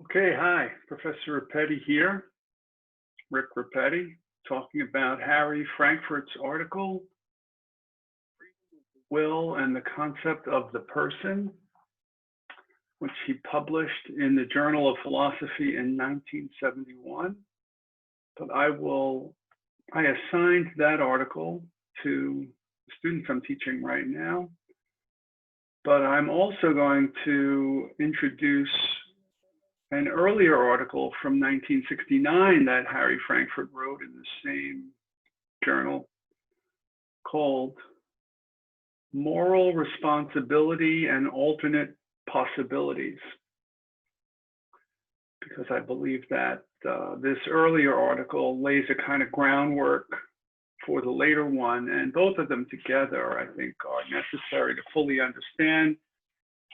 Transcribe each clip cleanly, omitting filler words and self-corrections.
Okay, hi, Professor Rapetti here, Rick Rapetti, talking about Harry Frankfurt's article, Will and the Concept of the Person, which he published in the Journal of Philosophy in 1971. But I assigned that article to the students I'm teaching right now. But I'm also going to introduce an earlier article from 1969 that Harry Frankfurt wrote in the same journal called Moral Responsibility and Alternate Possibilities, because I believe that this earlier article lays a kind of groundwork for the later one, and both of them together, I think, are necessary to fully understand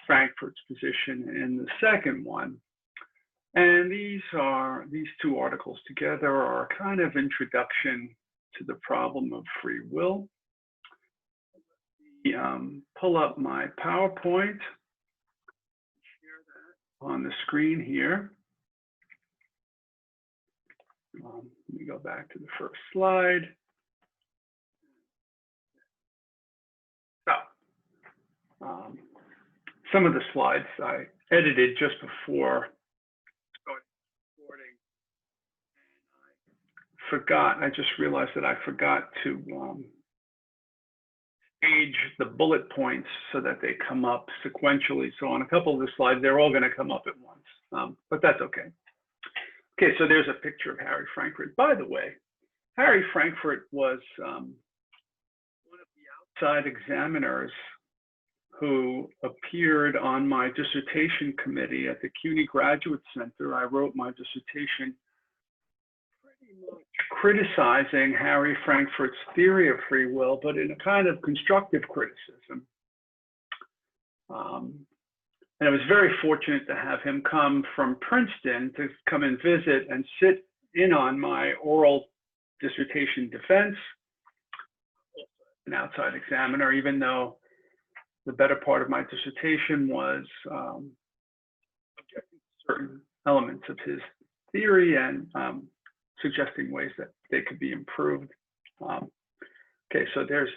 Frankfurt's position in the second one. And these two articles together are a kind of introduction to the problem of free will. Pull up my PowerPoint, share that on the screen here. Let me go back to the first slide. So, some of the slides I edited just before I just realized that I forgot to stage the bullet points so that they come up sequentially. So on a couple of the slides, they're all going to come up at once, but that's okay. Okay, so there's a picture of Harry Frankfurt. By the way, Harry Frankfurt was one of the outside examiners who appeared on my dissertation committee at the CUNY Graduate Center. I wrote my dissertation criticizing Harry Frankfurt's theory of free will, but in a kind of constructive criticism. And I was very fortunate to have him come from Princeton to come and visit and sit in on my oral dissertation defense, an outside examiner, even though the better part of my dissertation was objecting to certain elements of his theory and suggesting ways that they could be improved. Okay, so there's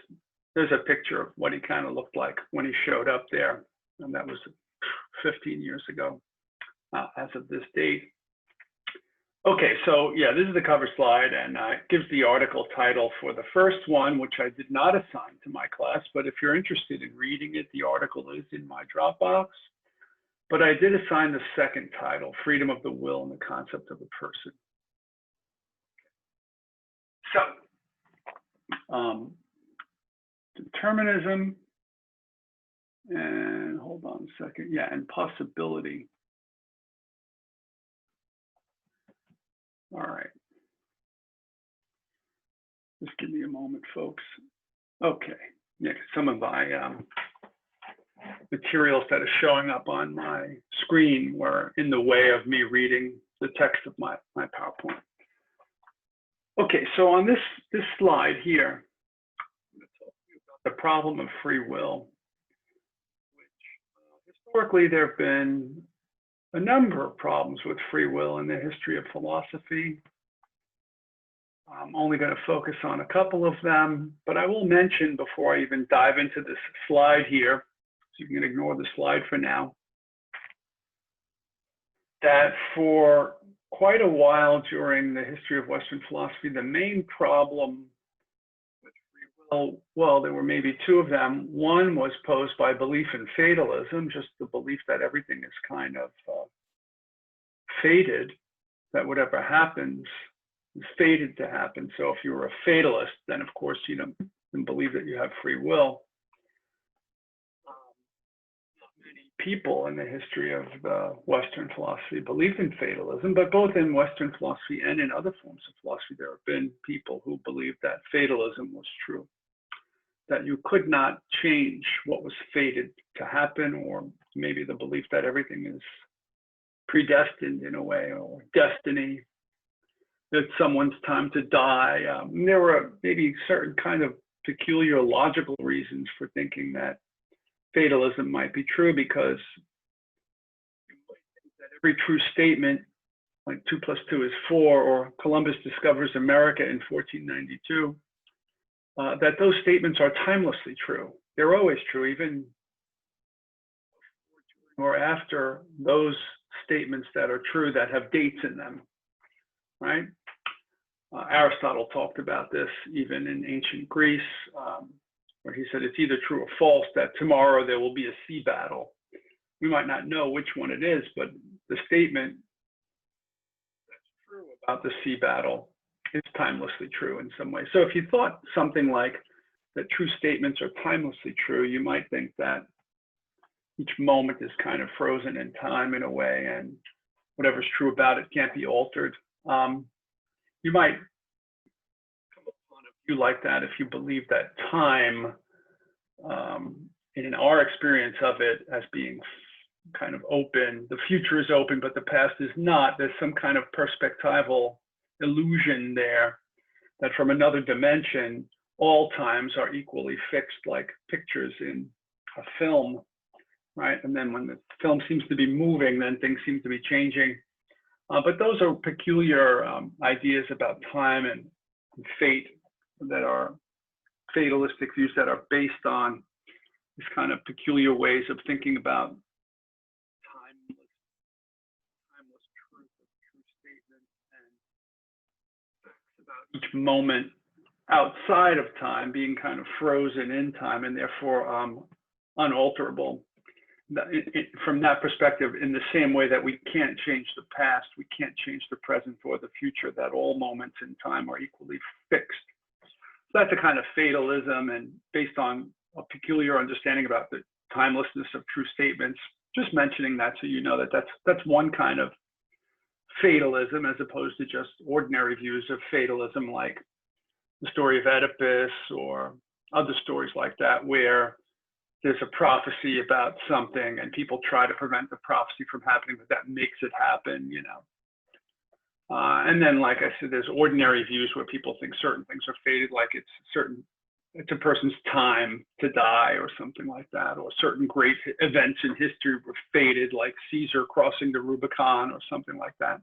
a picture of what he kind of looked like when he showed up there, and that was 15 years ago as of this date. Okay, so yeah, this is the cover slide, and it gives the article title for the first one, which I did not assign to my class, but if you're interested in reading it, the article is in my Dropbox. But I did assign the second title, Freedom of the Will and the Concept of a Person. So, determinism, and hold on a second, yeah, and possibility. All right. Just give me a moment, folks. Okay, yeah, some of my materials that are showing up on my screen were in the way of me reading the text of my PowerPoint. Okay, so on this slide here, I'm going to talk to you about the problem of free will, which historically there have been a number of problems with free will in the history of philosophy. I'm only going to focus on a couple of them, but I will mention before I even dive into this slide here, so you can ignore the slide for now, that for quite a while during the history of Western philosophy, the main problem with free will, well, there were maybe two of them. One was posed by belief in fatalism, just the belief that everything is kind of fated, that whatever happens is fated to happen. So if you were a fatalist, then of course you don't believe that you have free will. People in the history of Western philosophy believed in fatalism, but both in Western philosophy and in other forms of philosophy, there have been people who believed that fatalism was true, that you could not change what was fated to happen, or maybe the belief that everything is predestined in a way, or destiny, that someone's time to die. There were maybe certain kind of peculiar logical reasons for thinking that fatalism might be true, because every true statement, like 2 + 2 is 4, or Columbus discovers America in 1492, that those statements are timelessly true. They're always true, even or after those statements that are true that have dates in them, right? Aristotle talked about this even in ancient Greece, where he said it's either true or false that tomorrow there will be a sea battle. We might not know which one it is, but the statement that's true about the sea battle is timelessly true in some way. So if you thought something like that true statements are timelessly true, you might think that each moment is kind of frozen in time in a way, and whatever's true about it can't be altered. You might come upon a view like that if you believe that time, in our experience of it as being kind of open, the future is open, but the past is not. There's some kind of perspectival illusion there that from another dimension, all times are equally fixed, like pictures in a film, right? And then when the film seems to be moving, then things seem to be changing. But those are peculiar ideas about time and fate that are fatalistic views that are based on this kind of peculiar ways of thinking about timeless truth of true statements and facts about each moment outside of time being kind of frozen in time and therefore unalterable. From that perspective, in the same way that we can't change the past, we can't change the present or the future, that all moments in time are equally fixed. So that's a kind of fatalism, and based on a peculiar understanding about the timelessness of true statements. Just mentioning that so you know that that's one kind of fatalism, as opposed to just ordinary views of fatalism, like the story of Oedipus or other stories like that, where there's a prophecy about something and people try to prevent the prophecy from happening, but that makes it happen, you know. And then, like I said, there's ordinary views where people think certain things are fated, like it's a person's time to die or something like that, or certain great events in history were fated, like Caesar crossing the Rubicon or something like that.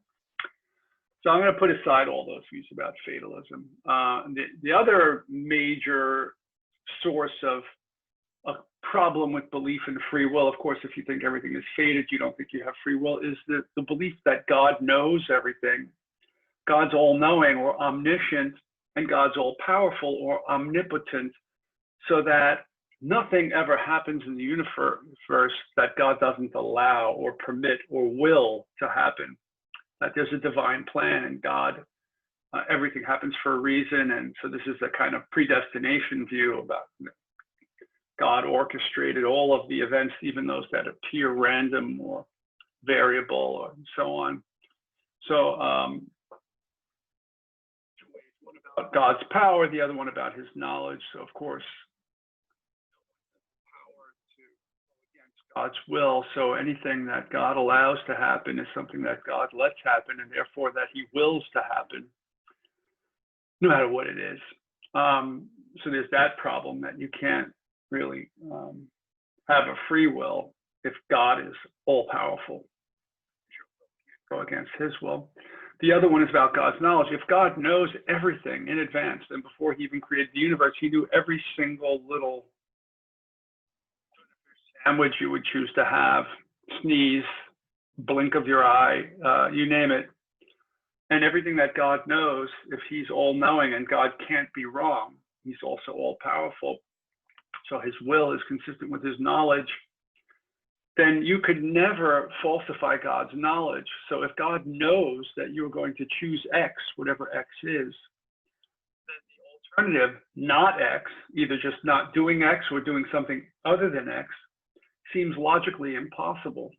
So I'm going to put aside all those views about fatalism. The other major source of a problem with belief in free will, of course, if you think everything is fated, you don't think you have free will, is the belief that God knows everything. God's all-knowing or omniscient, and God's all-powerful or omnipotent, so that nothing ever happens in the universe that God doesn't allow or permit or will to happen. That there's a divine plan, and God, everything happens for a reason. And so this is a kind of predestination view about God orchestrated all of the events, even those that appear random or variable and so on. So one about God's power, the other one about his knowledge. So of course, power to go against God's will. So anything that God allows to happen is something that God lets happen, and therefore that he wills to happen, no matter what it is. So there's that problem, that you can't really have a free will if God is all powerful. Go against his will. The other one is about God's knowledge. If God knows everything in advance, then before he even created the universe, he knew every single little sandwich you would choose to have, sneeze, blink of your eye, you name it. And everything that God knows, if he's all knowing and God can't be wrong, he's also all powerful. So his will is consistent with his knowledge, then you could never falsify God's knowledge. So if God knows that you're going to choose X, whatever X is, then the alternative, not X, either just not doing X or doing something other than X, seems logically impossible.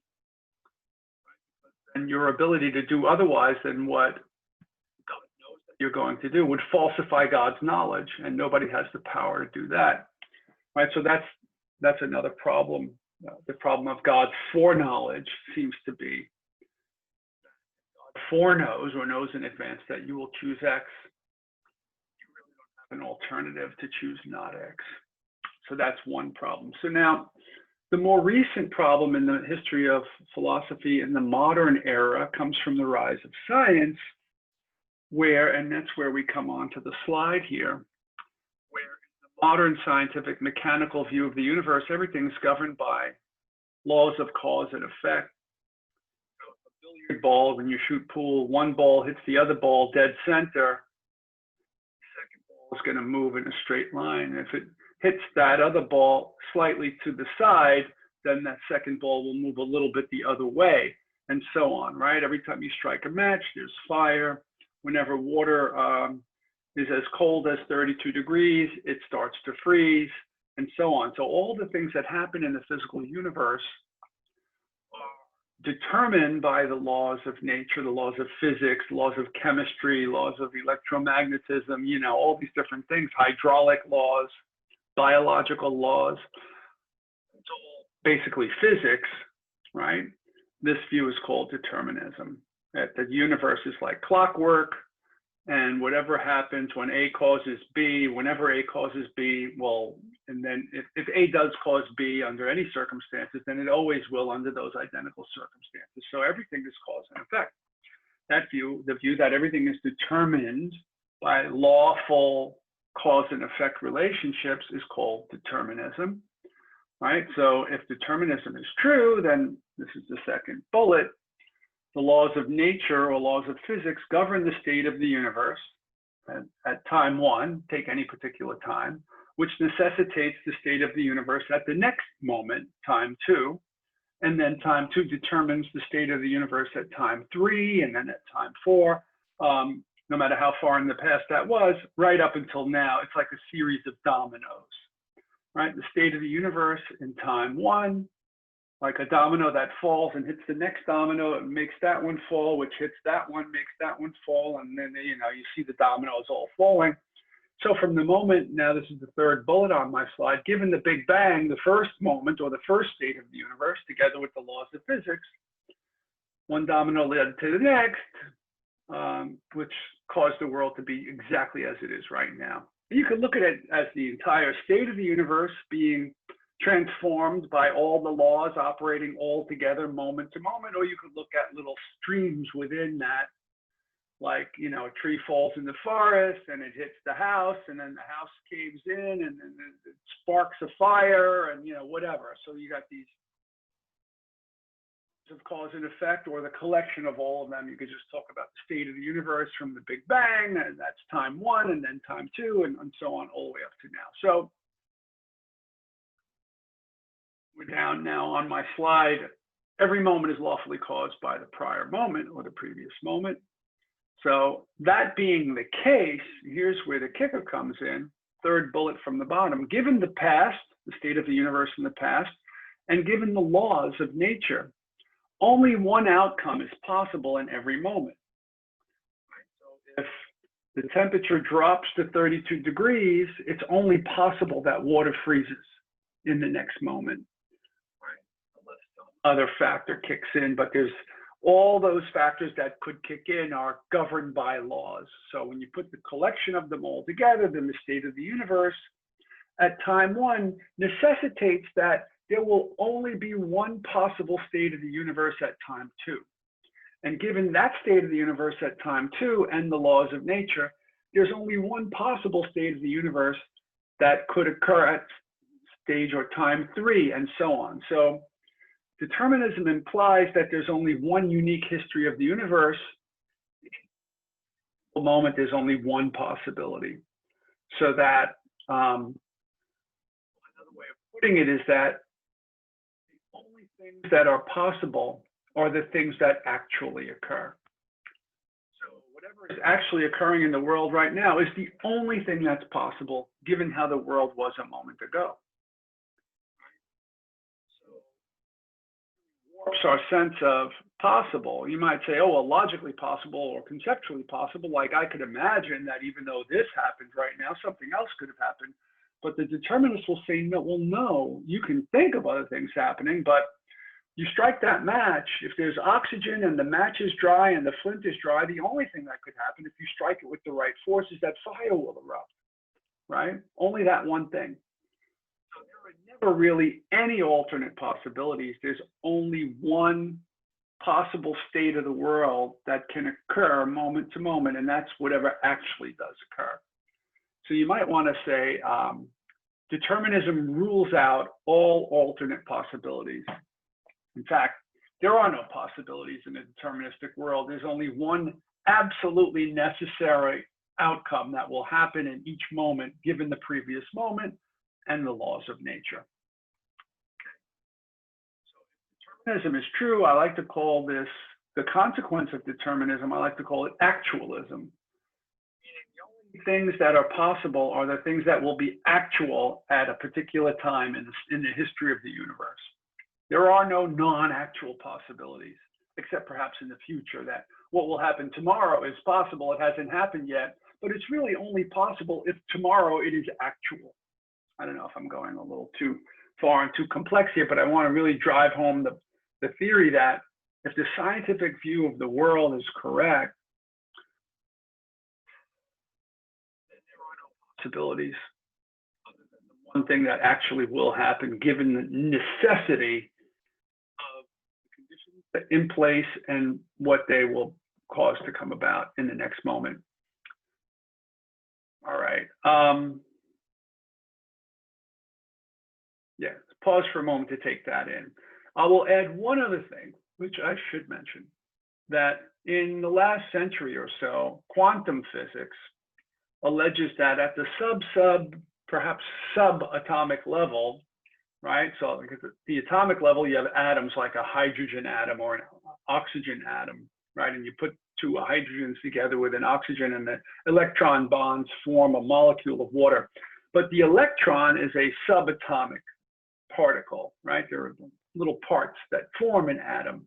And your ability to do otherwise than what God knows that you're going to do would falsify God's knowledge, and nobody has the power to do that. Right, so that's another problem. The problem of God's foreknowledge seems to be God foreknows or knows in advance that you will choose X. You really don't have an alternative to choose not X. So that's one problem. So now The more recent problem in the history of philosophy in the modern era comes from the rise of science, and that's where we come on to the slide here, where in the modern scientific mechanical view of the universe, everything's governed by laws of cause and effect. So a billiard ball, when you shoot pool, one ball hits the other ball dead center, the second ball is going to move in a straight line. If it hits that other ball slightly to the side, then that second ball will move a little bit the other way, and so on, right? Every time you strike a match, there's fire. Whenever water is as cold as 32 degrees, it starts to freeze, and so on. So all the things that happen in the physical universe are determined by the laws of nature, the laws of physics, laws of chemistry, laws of electromagnetism, you know, all these different things, hydraulic laws, biological laws. It's all basically physics, right? This view is called determinism, that the universe is like clockwork, and whatever happens when A causes B, whenever A causes B, well, and then if A does cause B under any circumstances, then it always will under those identical circumstances. So everything is cause and effect. That view, the view that everything is determined by lawful cause and effect relationships, is called determinism, right? So if determinism is true, then this is the second bullet. The laws of nature or laws of physics govern the state of the universe at time one, take any particular time, which necessitates the state of the universe at the next moment, time two. And then time two determines the state of the universe at time three, and then at time four. No matter how far in the past that was, right up until now, it's like a series of dominoes, right? The state of the universe in time one, like a domino that falls and hits the next domino, it makes that one fall, which hits that one, makes that one fall, and then, you know, you see the dominoes all falling. So from the moment, now this is the third bullet on my slide, given the Big Bang, the first moment or the first state of the universe, together with the laws of physics, one domino led to the next, which caused the world to be exactly as it is right now. You could look at it as the entire state of the universe being transformed by all the laws operating all together moment to moment, or you could look at little streams within that, like, you know, a tree falls in the forest and it hits the house, and then the house caves in, and then it sparks a fire, and, you know, whatever. So you got these of cause and effect, or the collection of all of them. You could just talk about the state of the universe from the Big Bang, and that's time one, and then time two, and so on, all the way up to now. So we're down now on my slide. Every moment is lawfully caused by the prior moment or the previous moment. So that being the case, here's where the kicker comes in. Third bullet from the bottom. Given the past, the state of the universe in the past, and given the laws of nature, only one outcome is possible in every moment. So if the temperature drops to 32 degrees, it's only possible that water freezes in the next moment. Other factor kicks in, but there's all those factors that could kick in are governed by laws. So when you put the collection of them all together, then the state of the universe at time one necessitates that there will only be one possible state of the universe at time two. And given that state of the universe at time two and the laws of nature, there's only one possible state of the universe that could occur at stage or time three, and so on. So determinism implies that there's only one unique history of the universe. At the moment, there's only one possibility. So that, another way of putting it is that the only things that are possible are the things that actually occur. So whatever is actually occurring in the world right now is the only thing that's possible, given how the world was a moment ago. Our sense of possible. You might say, oh, well, logically possible or conceptually possible. Like, I could imagine that even though this happened right now, something else could have happened. But the determinists will say, no, well, no, you can think of other things happening, but you strike that match. If there's oxygen and the match is dry and the flint is dry, the only thing that could happen if you strike it with the right force is that fire will erupt, right? Only that one thing. So there are never never really any alternate possibilities. There's only one possible state of the world that can occur moment to moment, and that's whatever actually does occur. So you might want to say determinism rules out all alternate possibilities. In fact, there are no possibilities in a deterministic world. There's only one absolutely necessary outcome that will happen in each moment, given the previous moment and the laws of nature. So if determinism is true, I like to call this, the consequence of determinism, I like to call it actualism. The only things that are possible are the things that will be actual at a particular time in the history of the universe. There are no non-actual possibilities, except perhaps in the future, that what will happen tomorrow is possible. It hasn't happened yet, but it's really only possible if tomorrow it is actual. I don't know if I'm going a little too far and too complex here, but I want to really drive home the theory that if the scientific view of the world is correct, then there are no possibilities other than the one thing that actually will happen, given the necessity of the conditions in place and what they will cause to come about in the next moment. All right. Yeah, pause for a moment to take that in. I will add one other thing, which I should mention, that in the last century or so, quantum physics alleges that at the perhaps subatomic level, right? So at the atomic level, you have atoms like a hydrogen atom or an oxygen atom, right? And you put two hydrogens together with an oxygen, and the electron bonds form a molecule of water. But the electron is a subatomic particle, right? There are little parts that form an atom,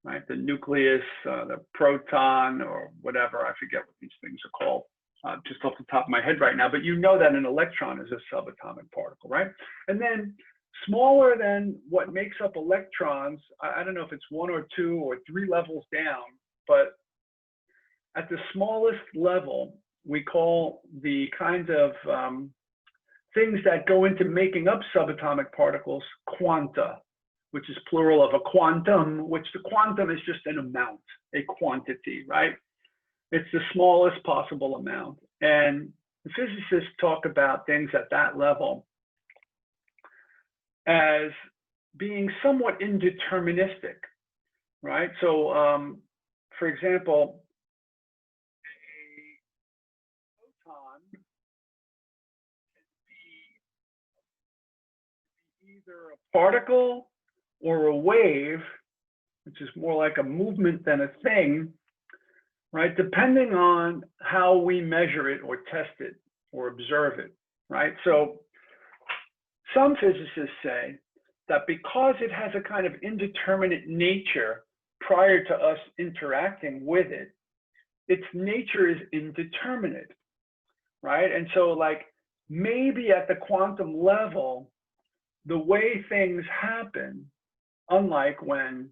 right? The nucleus, the proton, or whatever, I forget what these things are called, just off the top of my head right now, but you know that an electron is a subatomic particle, right? And then smaller than what makes up electrons, I don't know if it's 1 or 2 or 3 levels down, but at the smallest level, we call the kind of things that go into making up subatomic particles quanta, which is plural of a quantum, which the quantum is just an amount, a quantity, right? It's the smallest possible amount. And the physicists talk about things at that level as being somewhat indeterministic, right? So, for example, a photon can be either a particle or a wave, which is more like a movement than a thing, right? Depending on how we measure it or test it or observe it, right? So some physicists say that because it has a kind of indeterminate nature prior to us interacting with it, its nature is indeterminate, right? And so like maybe at the quantum level, the way things happen, unlike when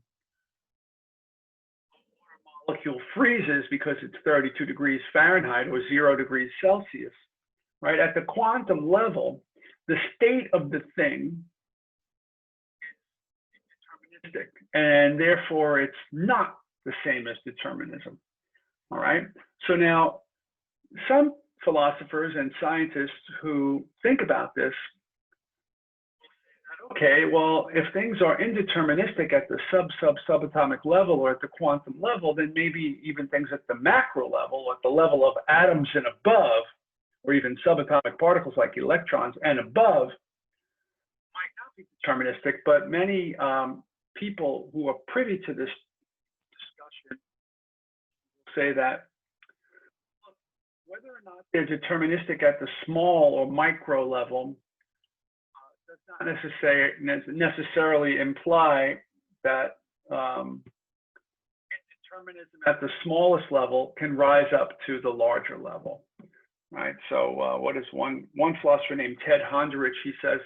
a molecule freezes because it's 32 degrees Fahrenheit or 0 degrees Celsius, right? At the quantum level, the state of the thing is deterministic, and therefore it's not the same as determinism, all right? So now, some philosophers and scientists who think about this, okay, well, if things are indeterministic at the subatomic level or at the quantum level, then maybe even things at the macro level, at the level of atoms and above, or even subatomic particles like electrons and above, might not be deterministic. But many people who are privy to this discussion say that whether or not they're deterministic at the small or micro level does not necessarily imply that determinism at the smallest level can rise up to the larger level, right? So what is one philosopher named Ted Honderich, he says,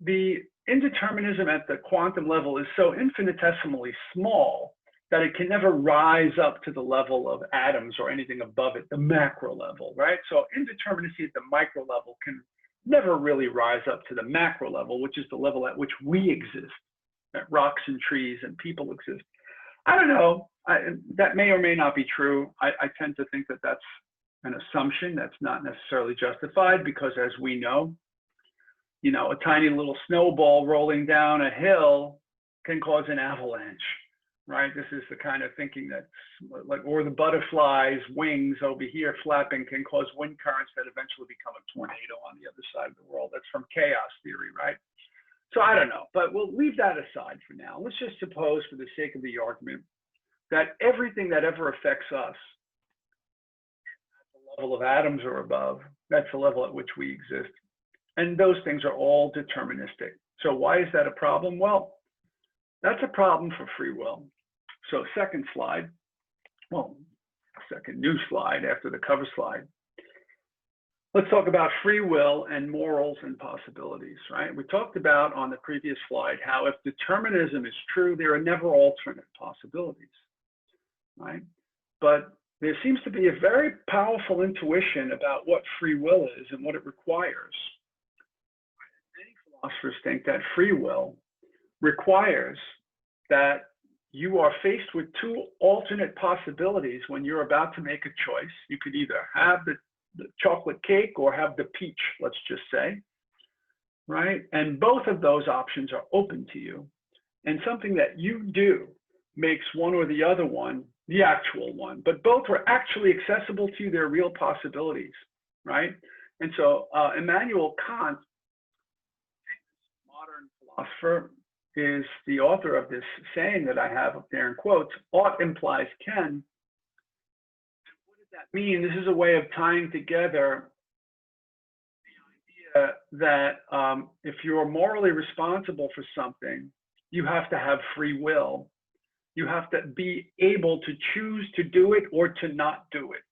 the indeterminism at the quantum level is so infinitesimally small that it can never rise up to the level of atoms or anything above it, the macro level, right? So indeterminacy at the micro level can never really rise up to the macro level, which is the level at which we exist, that rocks and trees and people exist. I don't know. That may or may not be true. I tend to think that that's an assumption that's not necessarily justified, because as we know, a tiny little snowball rolling down a hill can cause an avalanche, right? This is the kind of thinking that's like, or the butterfly's wings over here flapping can cause wind currents that eventually become a tornado on the other side of the world. That's from chaos theory, right? So I don't know, but we'll leave that aside for now. Let's just suppose, for the sake of the argument, that everything that ever affects us at the level of atoms or above, that's the level at which we exist. And those things are all deterministic. So why is that a problem? Well, that's a problem for free will. So second slide, well, second new slide after the cover slide. Let's talk about free will and morals and possibilities, right? We talked about on the previous slide how if determinism is true, there are never alternate possibilities, right? But there seems to be a very powerful intuition about what free will is and what it requires. Many philosophers think that free will requires that you are faced with two alternate possibilities when you're about to make a choice. You could either have the chocolate cake or have the peach, let's just say, right? And both of those options are open to you. And something that you do makes one or the other one the actual one, but both are actually accessible to you. They're real possibilities, right? And so Immanuel Kant, modern philosopher, is the author of this saying that I have up there in quotes: ought implies can. What does that mean? This is a way of tying together the idea that if you're morally responsible for something, you have to have free will. You have to be able to choose to do it or to not do it,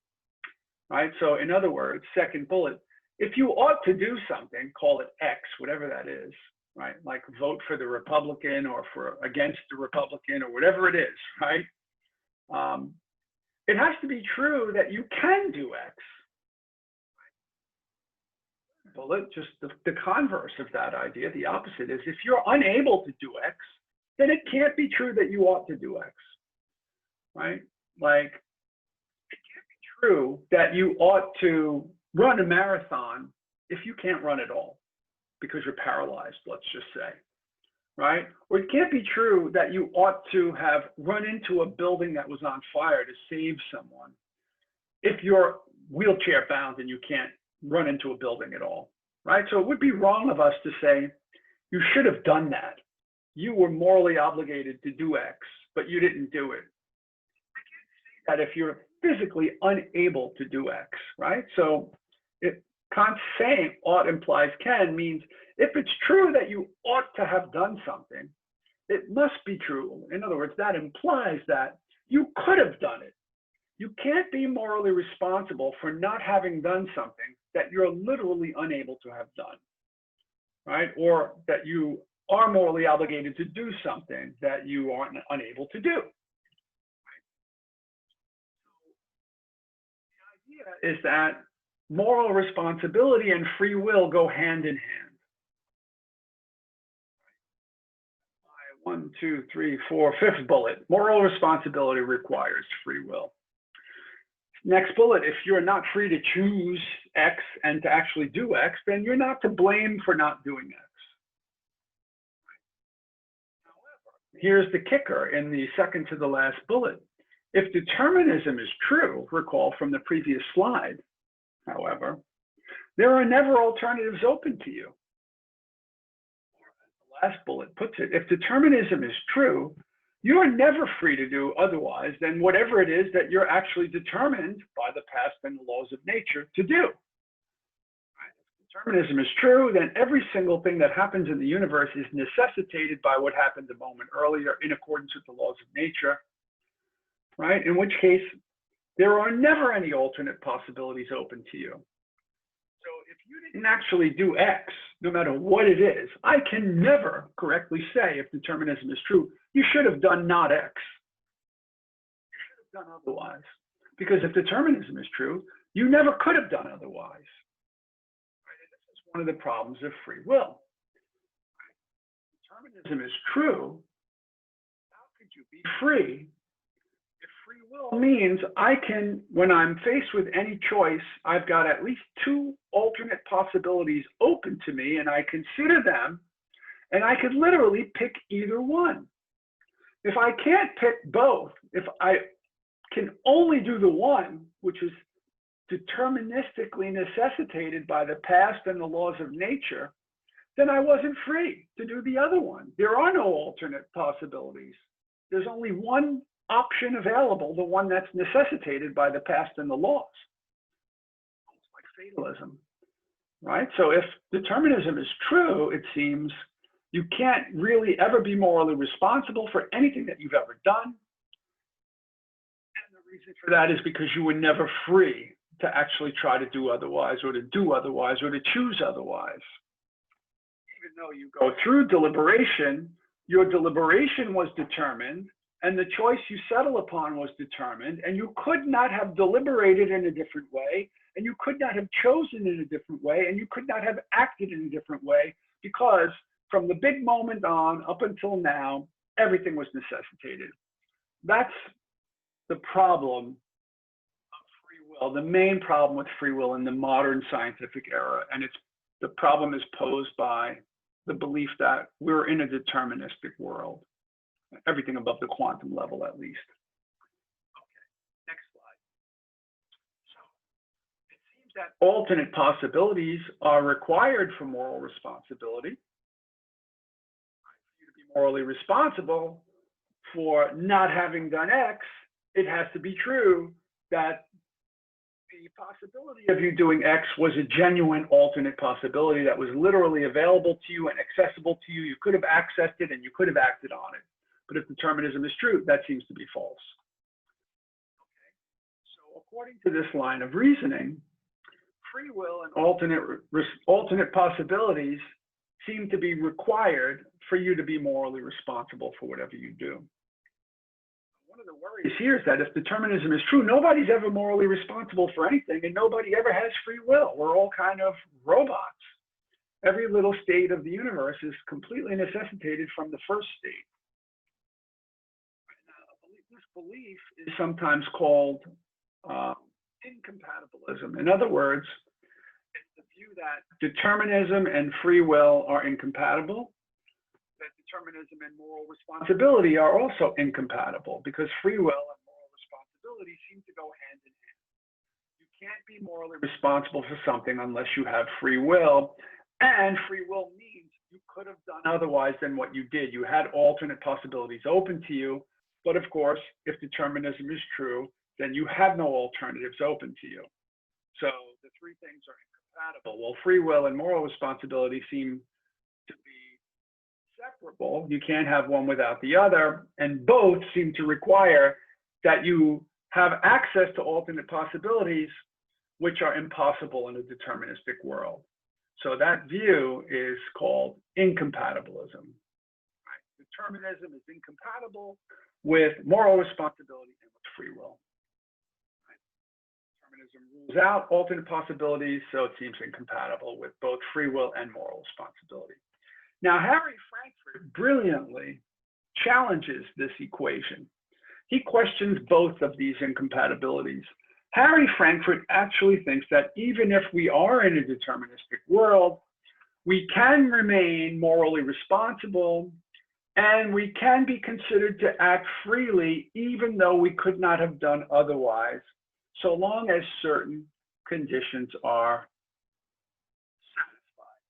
right? So in other words, second bullet, if you ought to do something, call it X, whatever that is, right? Like vote for the Republican or for against the Republican or whatever it is, right? It has to be true that you can do X. Bullet, just the converse of that idea, the opposite is if you're unable to do X, then it can't be true that you ought to do X, right? Like, it can't be true that you ought to run a marathon if you can't run at all because you're paralyzed, let's just say, right? Or it can't be true that you ought to have run into a building that was on fire to save someone if you're wheelchair bound and you can't run into a building at all, right? So it would be wrong of us to say, you should have done that. You were morally obligated to do X, but you didn't do it. I can't say that if you're physically unable to do X, right? So Kant's saying ought implies can means if it's true that you ought to have done something, it must be true. In other words, that implies that you could have done it. You can't be morally responsible for not having done something that you're literally unable to have done, right? Or that you are morally obligated to do something that you aren't unable to do. The idea is that moral responsibility and free will go hand in hand. 1, 2, 3, 4, fifth bullet. Moral responsibility requires free will. Next bullet, if you're not free to choose X and to actually do X, then you're not to blame for not doing X. Here's the kicker in the second to the last bullet. If determinism is true, recall from the previous slide, however, there are never alternatives open to you. Or as the last bullet puts it, if determinism is true, you are never free to do otherwise than whatever it is that you're actually determined by the past and the laws of nature to do. Determinism is true, then every single thing that happens in the universe is necessitated by what happened a moment earlier in accordance with the laws of nature, right? In which case, there are never any alternate possibilities open to you. So if you didn't actually do X, no matter what it is, I can never correctly say if determinism is true, you should have done not X. You should have done otherwise. Because if determinism is true, you never could have done otherwise. one of the problems of free will. Determinism is true. How could you be free? If free will means I can, when I'm faced with any choice, I've got at least two alternate possibilities open to me, and I consider them, and I could literally pick either one. If I can't pick both, if I can only do the one, which is deterministically necessitated by the past and the laws of nature, then I wasn't free to do the other one. There are no alternate possibilities. There's only one option available, the one that's necessitated by the past and the laws. It's like fatalism, right? So if determinism is true, it seems you can't really ever be morally responsible for anything that you've ever done. And the reason for that is because you were never free to actually try to do otherwise, or to do otherwise, or to choose otherwise. Even though you go through deliberation, your deliberation was determined, and the choice you settle upon was determined, and you could not have deliberated in a different way, and you could not have chosen in a different way, and you could not have acted in a different way, because from the big moment on up until now, everything was necessitated. That's the problem of free will, the main problem with free will in the modern scientific era, and the problem is posed by the belief that we're in a deterministic world, everything above the quantum level at least. Okay, next slide. So it seems that alternate possibilities are required for moral responsibility. For you to be morally responsible for not having done X, it has to be true that the possibility of you doing X was a genuine alternate possibility that was literally available to you and accessible to you. You could have accessed it and you could have acted on it. But if determinism is true, that seems to be false. Okay. So according to this line of reasoning, free will and alternate possibilities seem to be required for you to be morally responsible for whatever you do. One of the worries here is that if determinism is true, nobody's ever morally responsible for anything, and nobody ever has free will. We're all kind of robots. Every little state of the universe is completely necessitated from the first state. This belief is sometimes called incompatibilism. In other words, it's the view that determinism and free will are incompatible, that determinism and moral responsibility are also incompatible, because free will and moral responsibility seem to go hand in hand. You can't be morally responsible for something unless you have free will, and free will means you could have done otherwise than what you did. You had alternate possibilities open to you, but of course, if determinism is true, then you have no alternatives open to you. So the three things are incompatible. Well, free will and moral responsibility seem to be separable. You can't have one without the other, and both seem to require that you have access to alternate possibilities, which are impossible in a deterministic world. So that view is called incompatibilism. Right? Determinism is incompatible with moral responsibility and with free will. Right? Determinism rules out alternate possibilities, so it seems incompatible with both free will and moral responsibility. Now, Harry Frankfurt brilliantly challenges this equation. He questions both of these incompatibilities. Harry Frankfurt actually thinks that even if we are in a deterministic world, we can remain morally responsible and we can be considered to act freely even though we could not have done otherwise, so long as certain conditions are satisfied.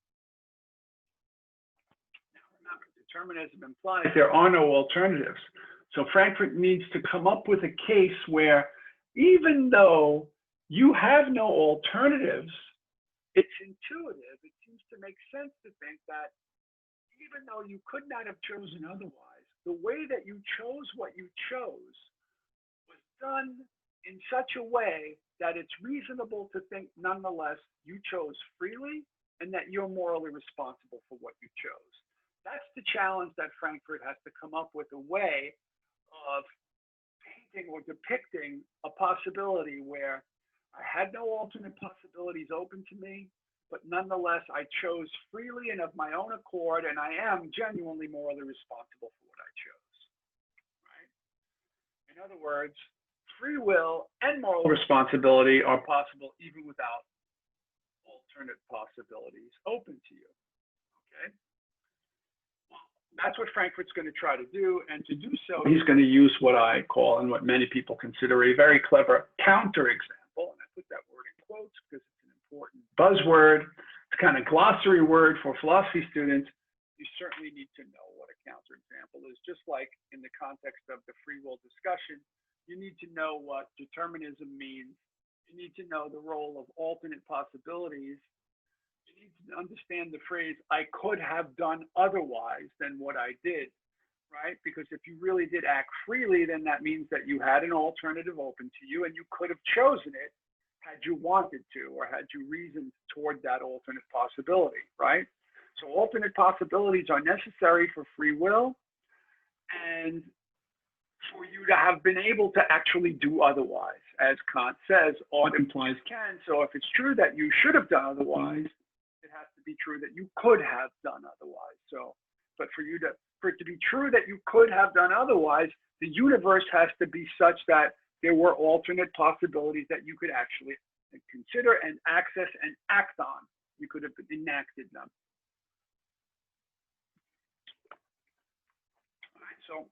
Now, remember, determinism implies there are no alternatives. So Frankfurt needs to come up with a case where even though you have no alternatives, it's intuitive. It seems to make sense to think that even though you could not have chosen otherwise, the way that you chose what you chose was done in such a way that it's reasonable to think nonetheless you chose freely and that you're morally responsible for what you chose. That's the challenge that Frankfurt has to come up with, a way of painting or depicting a possibility where I had no alternate possibilities open to me, but nonetheless, I chose freely and of my own accord, and I am genuinely morally responsible for what I chose. Right? In other words, free will and moral responsibility are possible even without alternate possibilities open to you. Okay? Well, that's what Frankfurt's going to try to do, and to do so, he's going to use what I call and what many people consider a very clever counterexample, and I put that word in quotes because it's an important buzzword. It's kind of glossary word for philosophy students. You certainly need to know what a counterexample is, just like in the context of the free will discussion. You need to know what determinism means. You need to know the role of alternate possibilities. You need to understand the phrase, I could have done otherwise than what I did, right? Because if you really did act freely, then that means that you had an alternative open to you and you could have chosen it had you wanted to, or had you reasoned toward that alternate possibility, right? So alternate possibilities are necessary for free will and for you to have been able to actually do otherwise. As Kant says, ought implies can. So if it's true that you should have done otherwise, it has to be true that you could have done otherwise. So, but for it to be true that you could have done otherwise, the universe has to be such that there were alternate possibilities that you could actually consider and access and act on. You could have enacted them. All right, so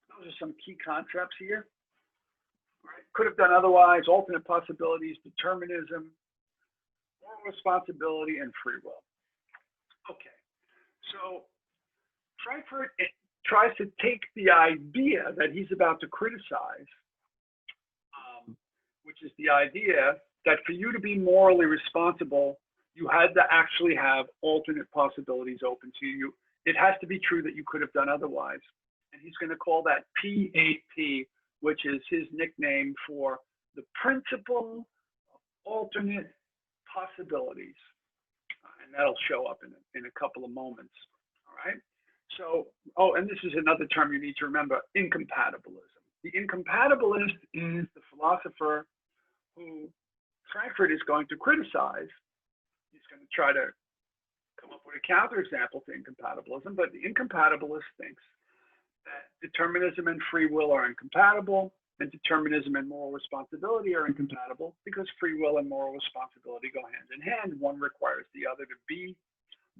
those are some key concepts here. All right. Could have done otherwise, alternate possibilities, determinism, moral responsibility, and free will. Okay, so Frankfurt tries to take the idea that he's about to criticize, which is the idea that for you to be morally responsible, you had to actually have alternate possibilities open to you. It has to be true that you could have done otherwise. And he's going to call that PAP, which is his nickname for the principle of alternate possibilities. And that'll show up in a couple of moments. All right. So, oh, and this is another term you need to remember, incompatibilism. The incompatibilist is the philosopher who Frankfurt is going to criticize. He's going to try to come up with a counterexample to incompatibilism, but the incompatibilist thinks that determinism and free will are incompatible, and determinism and moral responsibility are incompatible because free will and moral responsibility go hand in hand. One requires the other. To be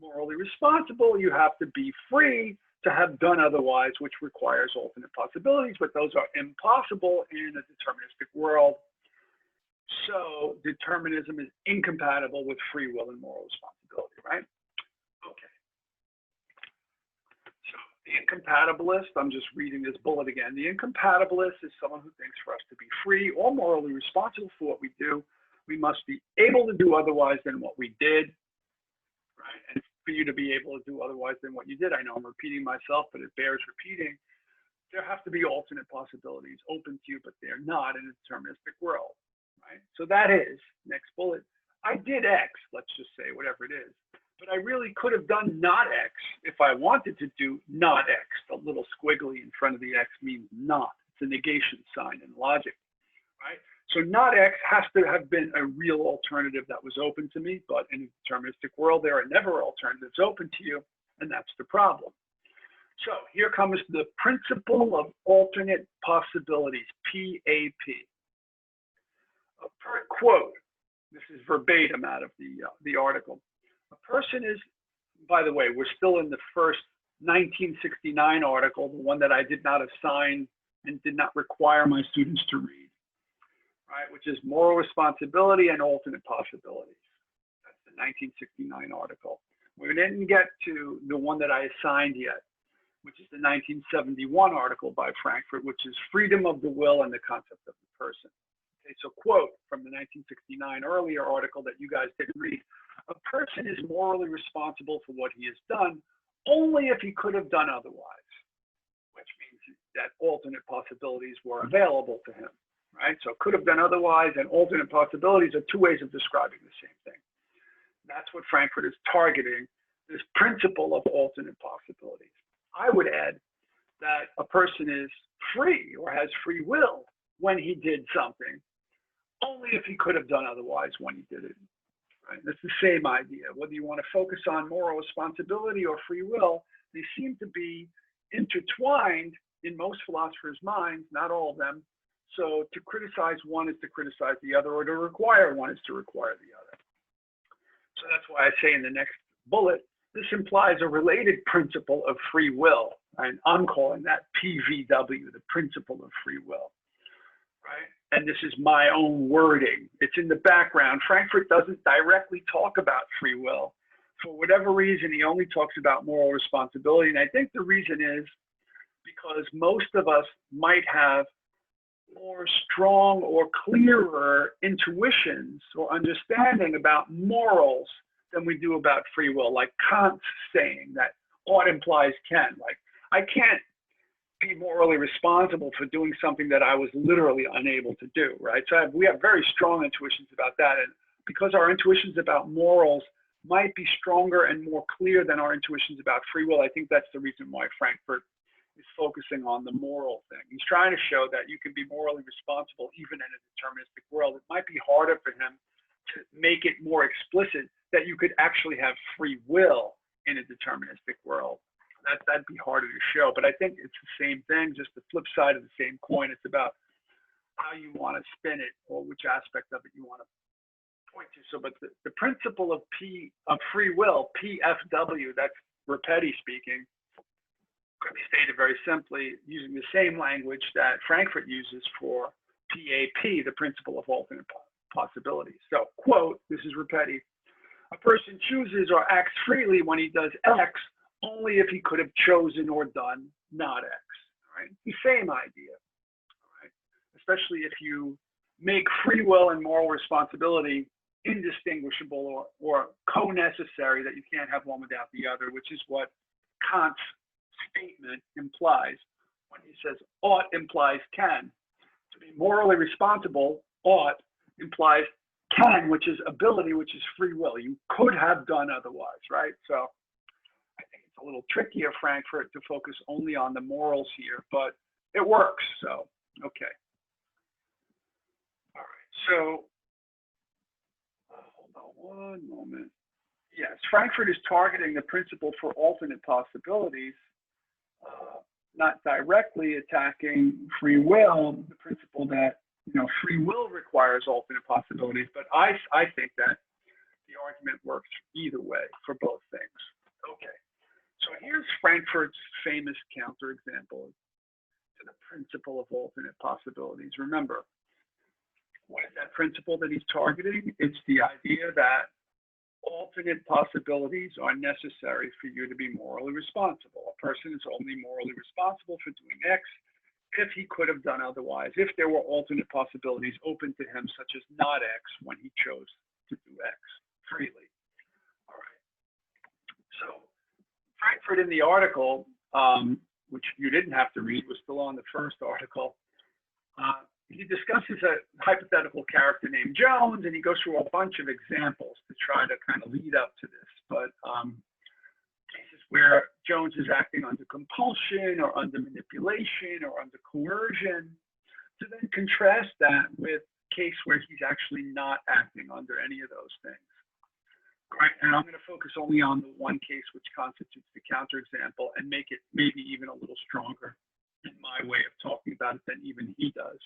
morally responsible, you have to be free to have done otherwise, which requires alternate possibilities, but those are impossible in a deterministic world. So determinism is incompatible with free will and moral responsibility, right? Okay. So the incompatibilist, I'm just reading this bullet again. The incompatibilist is someone who thinks for us to be free or morally responsible for what we do, we must be able to do otherwise than what we did, right? And for you to be able to do otherwise than what you did, I know I'm repeating myself, but it bears repeating. There have to be alternate possibilities open to you, but they're not in a deterministic world. Right? So that is, next bullet, I did X, let's just say, whatever it is, but I really could have done not X if I wanted to do not X. The little squiggly in front of the X means not. It's a negation sign in logic, right? So not X has to have been a real alternative that was open to me, but in a deterministic world, there are never alternatives open to you, and that's the problem. So here comes the principle of alternate possibilities, PAP. Quote, this is verbatim out of the article. A person is, by the way, we're still in the first 1969 article, the one that I did not assign and did not require my students to read, right, which is moral responsibility and alternate possibilities. That's the 1969 article. We didn't get to the one that I assigned yet, which is the 1971 article by Frankfurt, which is freedom of the will and the concept of the person. So quote from the 1969 earlier article that you guys didn't read, a person is morally responsible for what he has done only if he could have done otherwise, which means that alternate possibilities were available to him, right? So could have done otherwise and alternate possibilities are two ways of describing the same thing. That's what Frankfurt is targeting, this principle of alternate possibilities. I would add that a person is free or has free will when he did something, only if he could have done otherwise when he did it, right? That's the same idea. Whether you want to focus on moral responsibility or free will, they seem to be intertwined in most philosophers' minds, not all of them. So to criticize one is to criticize the other, or to require one is to require the other. So that's why I say in the next bullet, this implies a related principle of free will. And I'm calling that PVW, the principle of free will, right? And this is my own wording. It's in the background. Frankfurt doesn't directly talk about free will. For whatever reason, he only talks about moral responsibility. And I think the reason is because most of us might have more strong or clearer intuitions or understanding about morals than we do about free will. Like Kant's saying that ought implies can. Like, I can't be morally responsible for doing something that I was literally unable to do, right? So we have very strong intuitions about that. And because our intuitions about morals might be stronger and more clear than our intuitions about free will, I think that's the reason why Frankfurt is focusing on the moral thing. He's trying to show that you can be morally responsible even in a deterministic world. It might be harder for him to make it more explicit that you could actually have free will in a deterministic world. That'd be harder to show, but I think it's the same thing, just the flip side of the same coin. It's about how you want to spin it or which aspect of it you want to point to. So, but the principle of free will, PFW, that's Rapetti speaking, could be stated very simply using the same language that Frankfurt uses for PAP, the principle of alternate possibilities. So, quote, this is Rapetti, a person chooses or acts freely when he does X only if he could have chosen or done not X, right? The same idea, right? Especially if you make free will and moral responsibility indistinguishable or co-necessary, that you can't have one without the other, which is what Kant's statement implies when he says ought implies can. To be morally responsible, ought implies can, which is ability, which is free will. You could have done otherwise, right? So I think it's a little tricky of Frankfurt to focus only on the morals here, but it works. So, okay. All right. So, hold on one moment. Yes, Frankfurt is targeting the principle for alternate possibilities, not directly attacking free will, the principle that free will requires alternate possibilities. But I think that the argument works either way for both things. Okay, so here's Frankfurt's famous counterexample to the principle of alternate possibilities. Remember, what is that principle that he's targeting? It's the idea that alternate possibilities are necessary for you to be morally responsible. A person is only morally responsible for doing X if he could have done otherwise, if there were alternate possibilities open to him, such as not X, when he chose to do X freely. All right. So Frankfurt in the article, which you didn't have to read, was still on the first article, he discusses a hypothetical character named Jones, and he goes through a bunch of examples to try to kind of lead up to this. But cases where Jones is acting under compulsion or under manipulation or under coercion, to then contrast that with a case where he's actually not acting under any of those things. Right? And I'm going to focus only on the one case which constitutes the counterexample and make it maybe even a little stronger in my way of talking about it than even he does.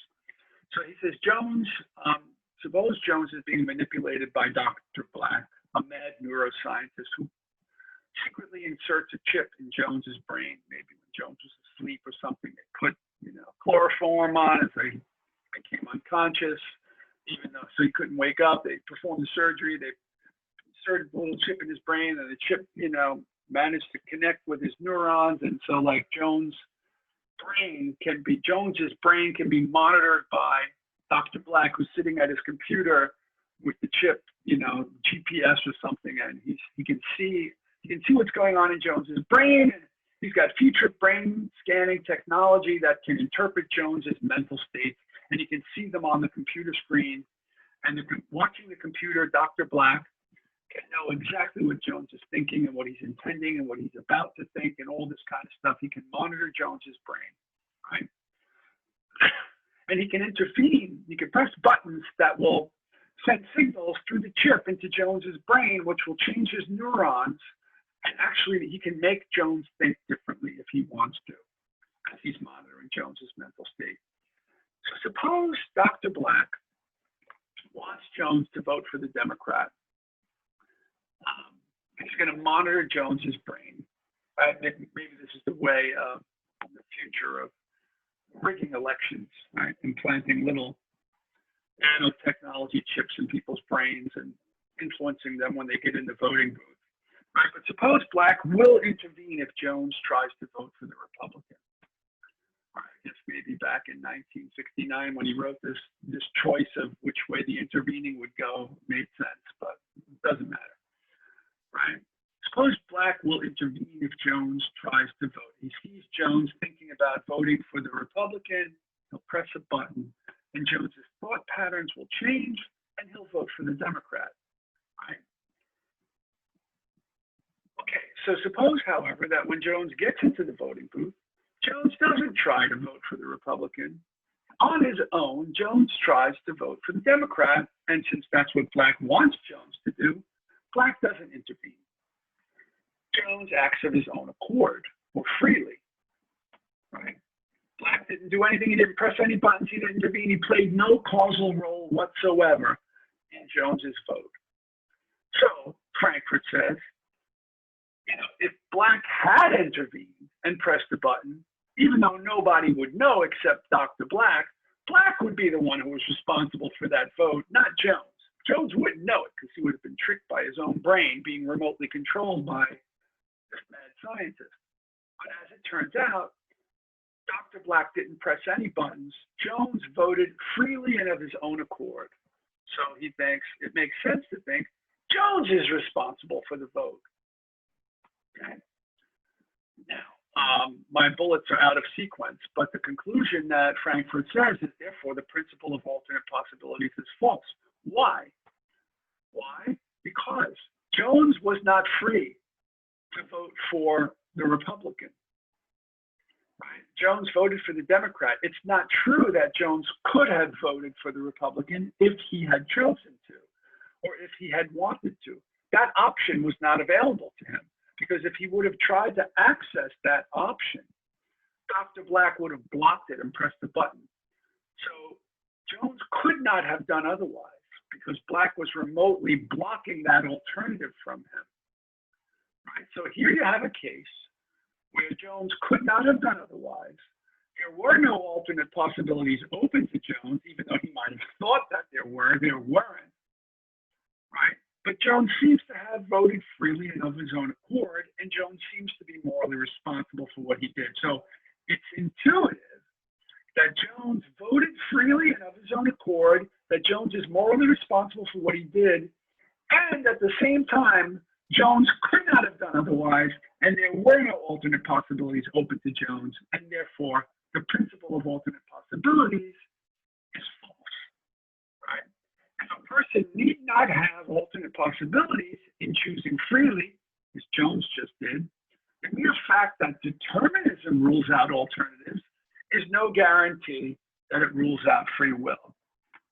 So he says, suppose Jones is being manipulated by Dr. Black, a mad neuroscientist who secretly inserts a chip in Jones's brain. Maybe when Jones was asleep or something, they put, chloroform on it, so he became unconscious, even though, so he couldn't wake up. They performed the surgery. They inserted a little chip in his brain, and the chip, managed to connect with his neurons. And so, like, Jones's brain can be monitored by Dr. Black, who's sitting at his computer with the chip, GPS or something, and he can see what's going on in Jones's brain. And he's got future brain scanning technology that can interpret Jones's mental states, and he can see them on the computer screen. And watching the computer, Dr. Black can know exactly what Jones is thinking and what he's intending and what he's about to think and all this kind of stuff. He can monitor Jones's brain, right? And he can intervene. He can press buttons that will send signals through the chip into Jones's brain, which will change his neurons. And actually, he can make Jones think differently if he wants to, as he's monitoring Jones's mental state. So suppose Dr. Black wants Jones to vote for the Democrat. He's going to monitor Jones's brain. Right? Maybe this is the way of the future of rigging elections, right? Implanting little nanotechnology chips in people's brains and influencing them when they get in the voting booth. Right? But suppose Black will intervene if Jones tries to vote for the Republican. Right? It's maybe back in 1969 when he wrote this choice of which way the intervening would go made sense, but it doesn't matter. Right? Suppose Black will intervene if Jones tries to vote. He sees Jones thinking about voting for the Republican, he'll press a button, and Jones's thought patterns will change, and he'll vote for the Democrat. Right? Okay, so suppose, however, that when Jones gets into the voting booth, Jones doesn't try to vote for the Republican. On his own, Jones tries to vote for the Democrat, and since that's what Black wants Jones to do, Black doesn't intervene. Jones acts of his own accord, or freely, right? Black didn't do anything, he didn't press any buttons, he didn't intervene, he played no causal role whatsoever in Jones's vote. So, Frankfurt says, if Black had intervened and pressed the button, even though nobody would know except Dr. Black, Black would be the one who was responsible for that vote, not Jones. Jones wouldn't know it because he would have been tricked by his own brain being remotely controlled by this mad scientist. But as it turns out, Dr. Black didn't press any buttons. Jones voted freely and of his own accord. So he thinks it makes sense to think Jones is responsible for the vote. Okay. Now, my bullets are out of sequence, but the conclusion that Frankfurt says is therefore the principle of alternate possibilities is false. Why? Why? Because Jones was not free to vote for the Republican. Right? Jones voted for the Democrat. It's not true that Jones could have voted for the Republican if he had chosen to, or if he had wanted to. That option was not available to him, because if he would have tried to access that option, Dr. Black would have blocked it and pressed the button. So Jones could not have done otherwise, because Black was remotely blocking that alternative from him. Right? So here you have a case where Jones could not have done otherwise. There were no alternate possibilities open to Jones, even though he might have thought that there weren't. Right? But Jones seems to have voted freely and of his own accord, and Jones seems to be morally responsible for what he did. So it's intuitive that Jones voted freely and of his own accord, that Jones is morally responsible for what he did, and at the same time, Jones could not have done otherwise, and there were no alternate possibilities open to Jones, and therefore the principle of alternate possibilities is false. Right? And a person need not have alternate possibilities in choosing freely, as Jones just did. The mere fact that determinism rules out alternatives is no guarantee that it rules out free will.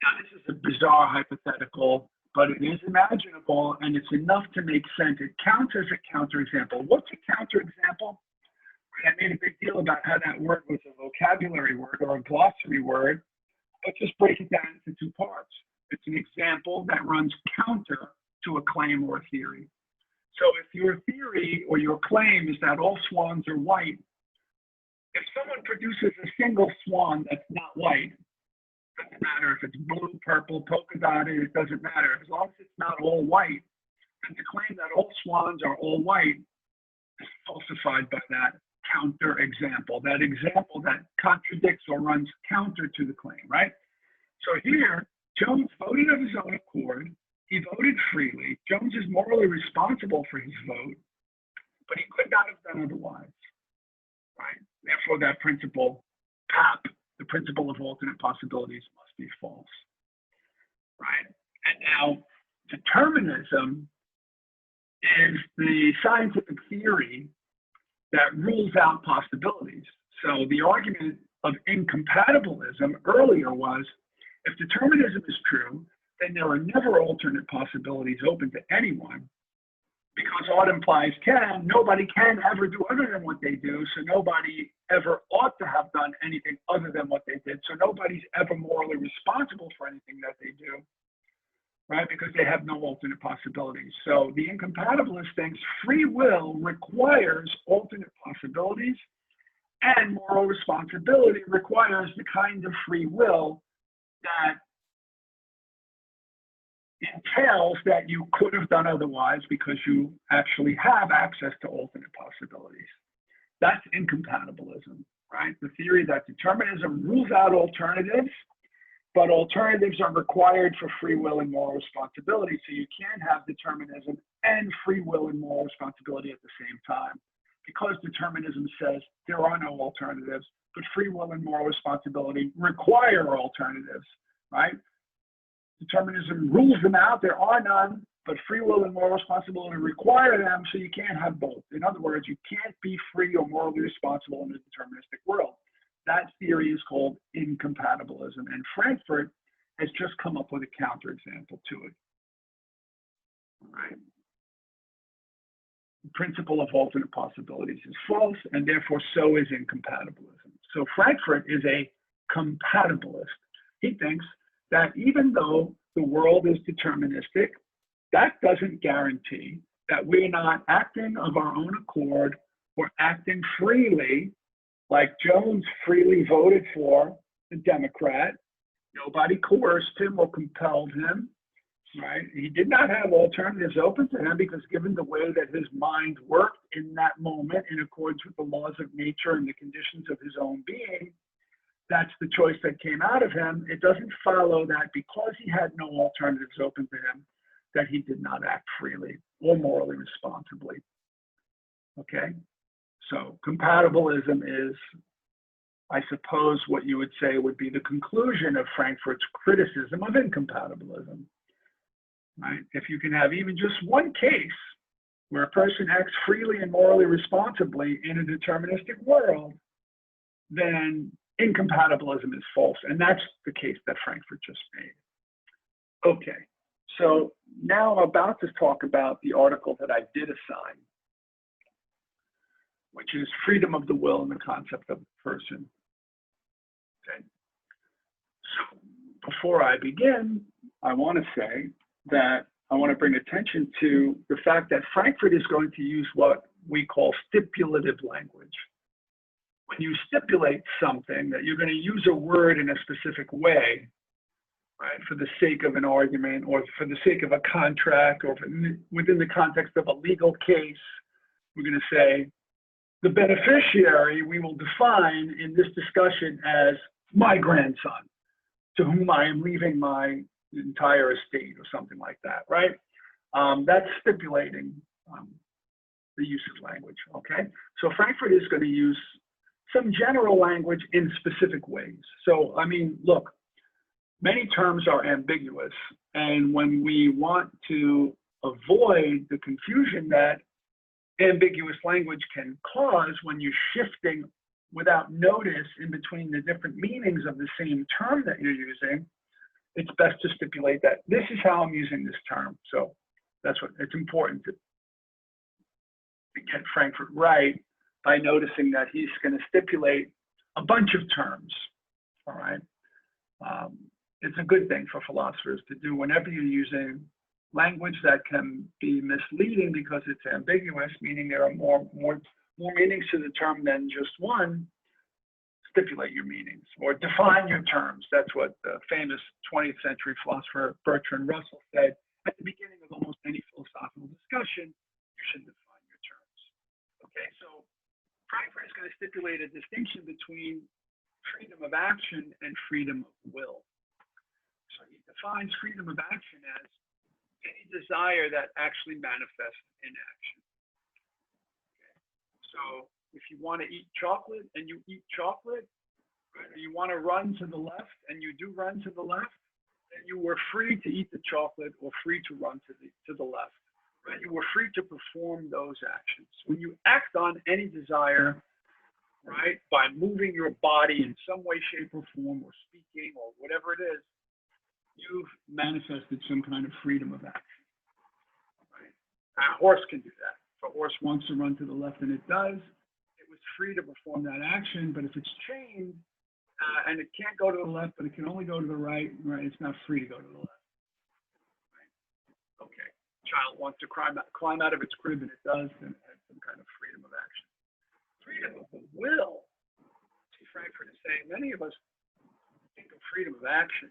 Now, this is a bizarre hypothetical, but it is imaginable, and it's enough to make sense. It counts as a counterexample. What's a counterexample? I made a big deal about how that word was a vocabulary word or a glossary word. Let's just break it down into two parts. It's an example that runs counter to a claim or a theory. So if your theory or your claim is that all swans are white, if someone produces a single swan that's not white, it doesn't matter if it's blue, purple, polka dotted, it doesn't matter. As long as it's not all white, and to claim that all swans are all white is falsified by that counter example, that example that contradicts or runs counter to the claim, right? So here, Jones voted of his own accord. He voted freely. Jones is morally responsible for his vote, but he could not have done otherwise, right? Therefore, that principle, PAP, the principle of alternate possibilities, must be false, right? And now, determinism is the scientific theory that rules out possibilities. So the argument of incompatibilism earlier was, if determinism is true, then there are never alternate possibilities open to anyone, because ought implies can. Nobody can ever do other than what they do, so nobody ever ought to have done anything other than what they did. So nobody's ever morally responsible for anything that they do, right? Because they have no alternate possibilities. So the incompatibilist thinks free will requires alternate possibilities, and moral responsibility requires the kind of free will that entails that you could have done otherwise because you actually have access to alternate possibilities. That's incompatibilism, right? The theory that determinism rules out alternatives, but alternatives are required for free will and moral responsibility. So you can't have determinism and free will and moral responsibility at the same time, because determinism says there are no alternatives, but free will and moral responsibility require alternatives, right? Determinism rules them out, there are none, but free will and moral responsibility require them, so you can't have both. In other words, you can't be free or morally responsible in a deterministic world. That theory is called incompatibilism, and Frankfurt has just come up with a counterexample to it. Right? The principle of alternate possibilities is false, and therefore so is incompatibilism. So Frankfurt is a compatibilist. He thinks that even though the world is deterministic, that doesn't guarantee that we're not acting of our own accord or acting freely, like Jones freely voted for the Democrat. Nobody coerced him or compelled him, right? He did not have alternatives open to him, because given the way that his mind worked in that moment in accordance with the laws of nature and the conditions of his own being, that's the choice that came out of him. It doesn't follow that because he had no alternatives open to him, that he did not act freely or morally responsibly. Okay? So compatibilism is, I suppose, what you would say would be the conclusion of Frankfurt's criticism of incompatibilism. Right? If you can have even just one case where a person acts freely and morally responsibly in a deterministic world, then incompatibilism is false. And that's the case that Frankfurt just made. Okay, so now I'm about to talk about the article that I did assign, which is freedom of the will and the concept of the person. Okay. So before I begin, I want to say that I want to bring attention to the fact that Frankfurt is going to use what we call stipulative language. When you stipulate something, that you're going to use a word in a specific way, right, for the sake of an argument or for the sake of a contract or within the context of a legal case, we're going to say, the beneficiary we will define in this discussion as my grandson, to whom I am leaving my entire estate or something like that, right? That's stipulating the use of language, okay? So Frankfurt is going to use some general language in specific ways. So, I mean, look, many terms are ambiguous, and when we want to avoid the confusion that ambiguous language can cause when you're shifting without notice in between the different meanings of the same term that you're using, it's best to stipulate that this is how I'm using this term. So that's what it's important to get Frankfurt right by noticing that he's going to stipulate a bunch of terms. All right. It's a good thing for philosophers to do whenever you're using language that can be misleading because it's ambiguous, meaning there are more meanings to the term than just one. Stipulate your meanings or define your terms. That's what the famous 20th century philosopher Bertrand Russell said at the beginning of almost any philosophical discussion. You should define your terms. Okay, so Frankfurt is going to stipulate a distinction between freedom of action and freedom of will. So he defines freedom of action as any desire that actually manifests in action. Okay. So if you want to eat chocolate and you eat chocolate, right, or you want to run to the left and you do run to the left, then you were free to eat the chocolate or free to run to the left. Right? You were free to perform those actions. When you act on any desire, right, by moving your body in some way, shape, or form, or speaking, or whatever it is, you've manifested some kind of freedom of action. Right? A horse can do that. If a horse wants to run to the left and it does, it was free to perform that action. But if it's chained and it can't go to the left, but it can only go to the right, right? It's not free to go to the left. Right? Okay. Child wants to climb out of its crib and it does, then it has some kind of freedom of action. Freedom of the will. See, Frankfurt is saying many of us think of freedom of action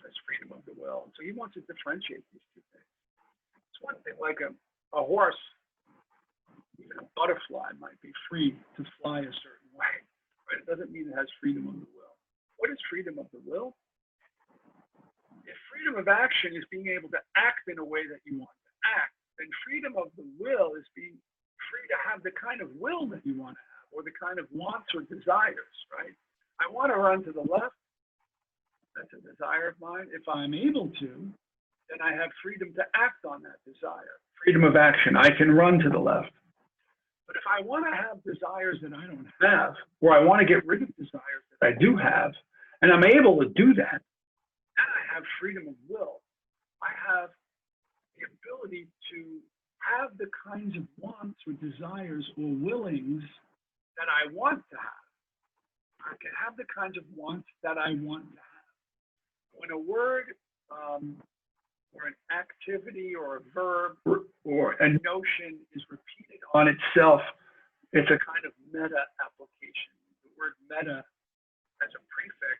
as freedom of the will. So he wants to differentiate these two things. It's one thing, like a horse, even a butterfly might be free to fly a certain way, but it doesn't mean it has freedom of the will. What is freedom of the will? If freedom of action is being able to act in a way that you want to act, then freedom of the will is being free to have the kind of will that you want to have, or the kind of wants or desires, right? I want to run to the left. That's a desire of mine. If I'm able to, then I have freedom to act on that desire. Freedom of action. I can run to the left. But if I want to have desires that I don't have, or I want to get rid of desires that I do have, and I'm able to do that, then I have freedom of will. I have the ability to have the kinds of wants or desires or willings that I want to have. I can have the kinds of wants that I want to have. When a word or an activity or a verb or a notion is repeated on itself, it's a kind of meta application. The word meta as a prefix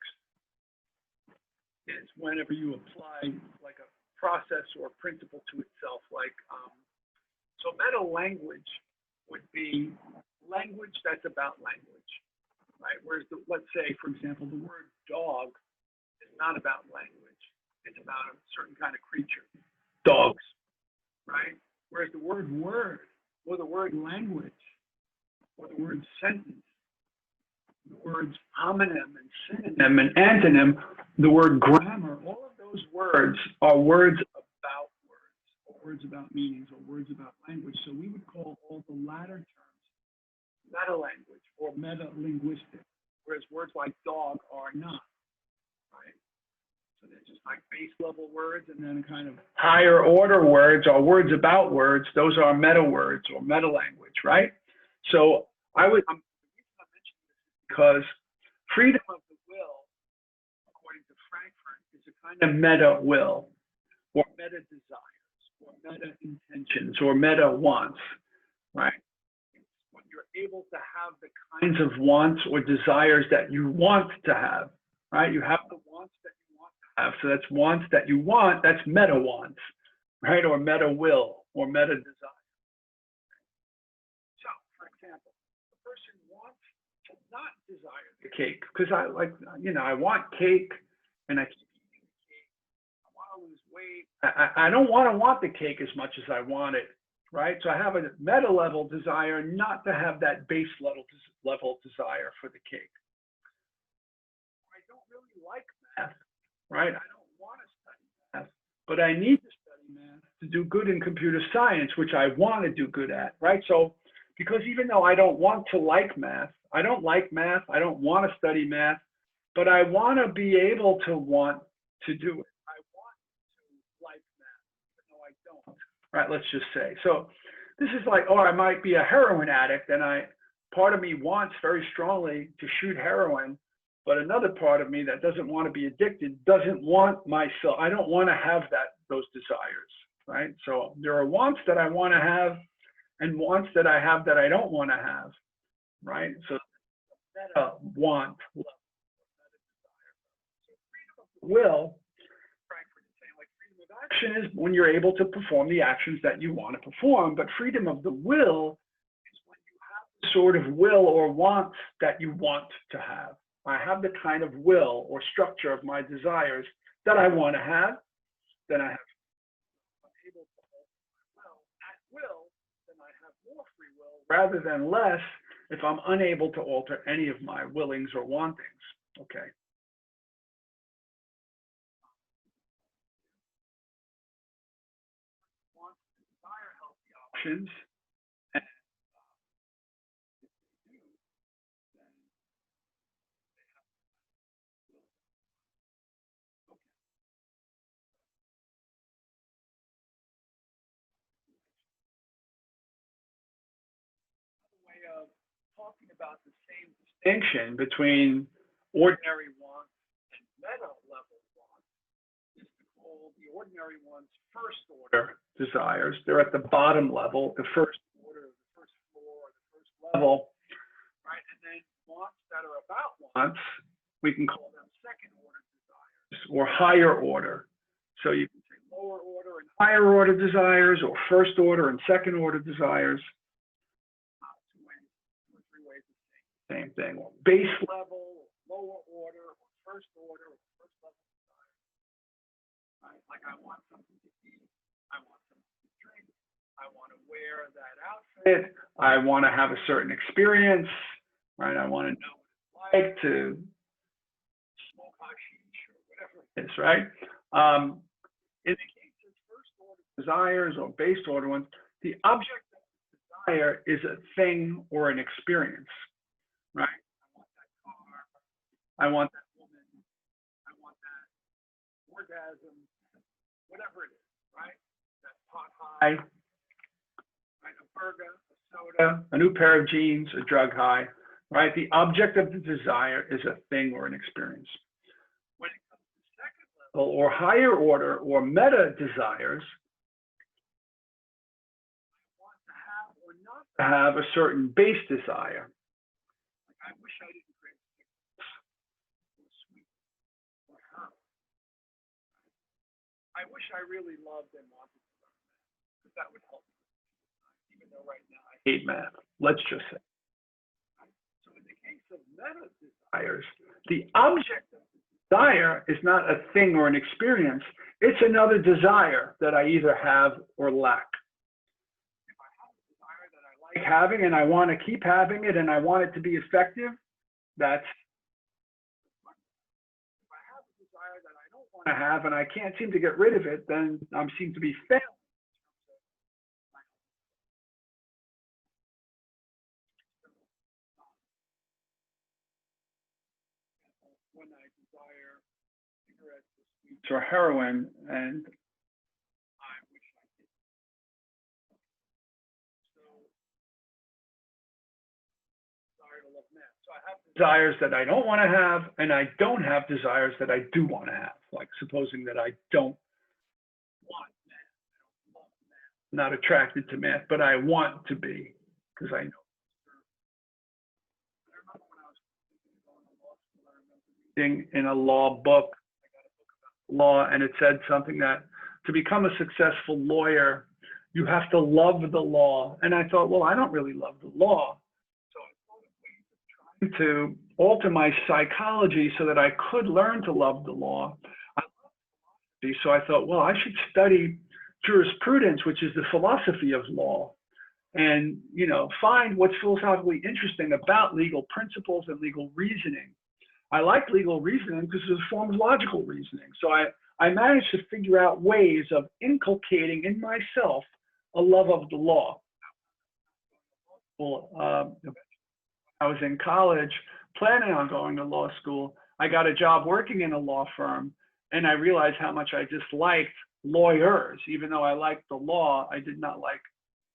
is whenever you apply like a process or principle to itself. Like, so meta language would be language that's about language, right? Whereas, let's say, for example, the word dog is not about language. It's about a certain kind of creature, dogs, right? Whereas the word word, or the word language, or the word sentence, the words homonym and synonym and antonym, the word grammar, all of those words are words about words, or words about meanings, or words about language. So we would call all the latter terms meta-language or meta-linguistic, whereas words like dog are not, right? So they're just like base level words, and then kind of higher order words or words about words. Those are meta words or meta language, right? So the reason I'm mentioning this is because freedom of the will, according to Frankfurt, is a kind of meta will, or meta desires, or meta intentions, or meta wants, right? When you're able to have the kinds of wants or desires that you want to have, right? You have the wants that you want to have. So that's wants that you want, that's meta wants, right? Or meta will, or meta desire. So, for example, the person wants to not desire the cake because I I want cake and I keep eating the cake. I want to lose weight. I don't want the cake as much as I want it, right? So I have a meta level desire not to have that base level desire for the cake. I don't really like math, right? I don't want to study math, but I need to study math to do good in computer science, which I want to do good at, right? So because even though I don't want to like math, I don't like math, I don't want to study math, but I want to be able to want to do it. I want to like math, even though I don't, right? Let's just say. So this is like, oh, I might be a heroin addict, and part of me wants very strongly to shoot heroin, but another part of me that doesn't want to be addicted doesn't want myself. I don't want to have those desires, right? So there are wants that I want to have and wants that I have that I don't want to have, right? So meta want, will, Frankfurt is saying, like, freedom of action is when you're able to perform the actions that you want to perform, but freedom of the will is when you have the sort of will or wants that you want to have. I have the kind of will or structure of my desires that I want to have, then I'm able to alter my will at will, then I have more free will rather than less if I'm unable to alter any of my willings or wantings. Okay. Want to desire healthy options. talking about the same distinction between ordinary wants and meta level wants is to call the ordinary ones first order desires. They're at the bottom level, the first order, the first floor, the first level, right? And then wants that are about wants, we can call them second order desires or higher order. So you can say lower order and higher order desires, or first order and second order desires. Two or three ways of saying the same thing. Or base level, or lower order, or first order, or first level desires. Right? Like I want something to eat, I want something to drink, I want to wear that outfit, I want to have a certain experience, right? I want to know what it's like to smoke hashish or whatever it is, right? In the case of first order desires or base order ones, the object of the desire is a thing or an experience, right? I want that car, I want that woman, I want that orgasm, whatever it is, right? That pot high, right? A burger, a soda, a new pair of jeans, a drug high, right? The object of the desire is a thing or an experience. When it comes to second level or higher order or meta desires, I want to have or not to have a certain base desire. Like I wish I didn't drink or sweet or herb. I wish I really loved and wanted to learn math, because that would help me. Even though right now I hate math, let's just say. So in the case of meta desires, the object of the desire is not a thing or an experience. It's another desire that I either have or lack. If I have a desire that I like having and I want to keep having it and I want it to be effective, that's. If I have a desire that I don't want to have and I can't seem to get rid of it, then I seem to be failing. When I desire cigarettes or sweets or heroin, and I wish I did. So, desire to love math. So I have desires that I don't want to have, and I don't have desires that I do want to have. Like supposing that I don't want math, I don't love math, I'm not attracted to math, but I want to be, because I know. In a law book, I got a book about law, and it said something that to become a successful lawyer, you have to love the law. And I thought, well, I don't really love the law. So I thought of ways of trying to alter my psychology so that I could learn to love the law. I love philosophy, so I thought, well, I should study jurisprudence, which is the philosophy of law, and find what's philosophically interesting about legal principles and legal reasoning. I like legal reasoning because it's a form of logical reasoning. So I managed to figure out ways of inculcating in myself a love of the law. Well, I was in college planning on going to law school. I got a job working in a law firm, and I realized how much I disliked lawyers. Even though I liked the law, I did not like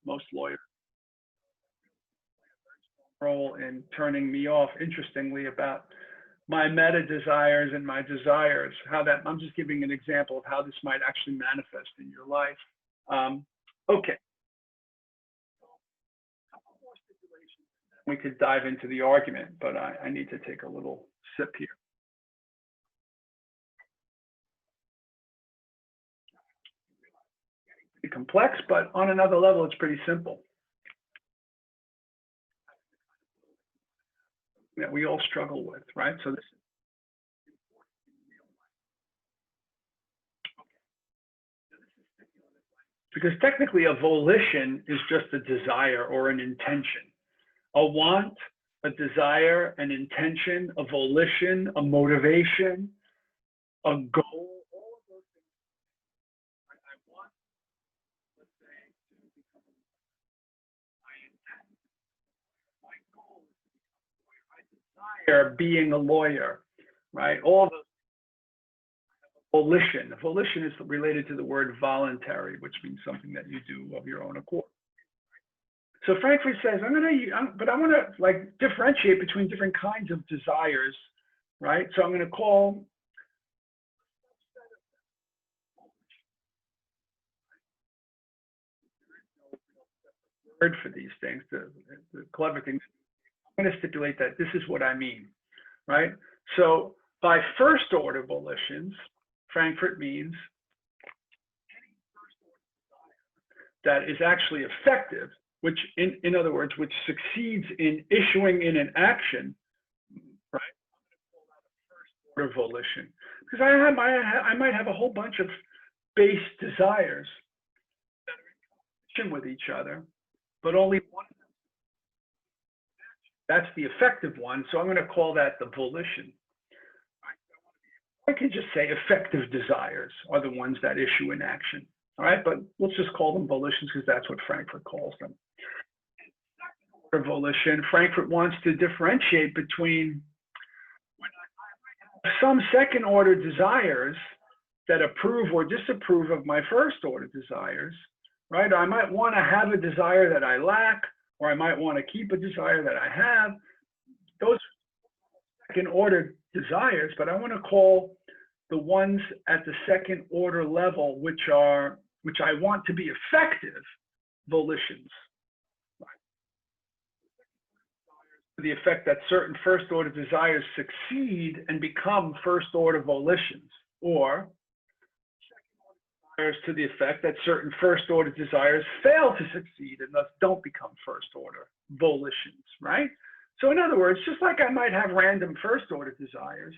most lawyers. Role in turning me off, interestingly, about my meta desires and my desires, I'm just giving an example of how this might actually manifest in your life. Okay. We could dive into the argument, but I need to take a little sip here. It's complex, but on another level, it's pretty simple. That we all struggle with, right? So this is important in real life. Because technically a volition is just a desire or an intention. A want, a desire, an intention, a volition, a motivation, a goal, all of those things. I want, let's say, to become a lawyer. I intend, my goal is to become a lawyer. I desire being a lawyer, right? All those volition. Volition is related to the word voluntary, which means something that you do of your own accord. So Frankfurt says, but I want to like differentiate between different kinds of desires, right? So I'm going to call word for these things, the clever things. I'm going to stipulate that this is what I mean, right? So by first order volitions, Frankfurt means that is actually effective, which in other words, which succeeds in issuing in an action, right? First order volition. Because I might have a whole bunch of base desires that are in competition with each other, but only one of them. That's the effective one. So I'm going to call that the volition. I can just say effective desires are the ones that issue in action. All right, but let's just call them volitions because that's what Frankfurt calls them. For volition, Frankfurt wants to differentiate between some second order desires that approve or disapprove of my first order desires, right? I might want to have a desire that I lack, or I might want to keep a desire that I have. Those are second order desires, but I want to call the ones at the second order level, which I want to be effective, volitions. The effect that certain first order desires succeed and become first order volitions, or second order desires to the effect that certain first order desires fail to succeed and thus don't become first order volitions, right? So in other words, just like I might have random first order desires,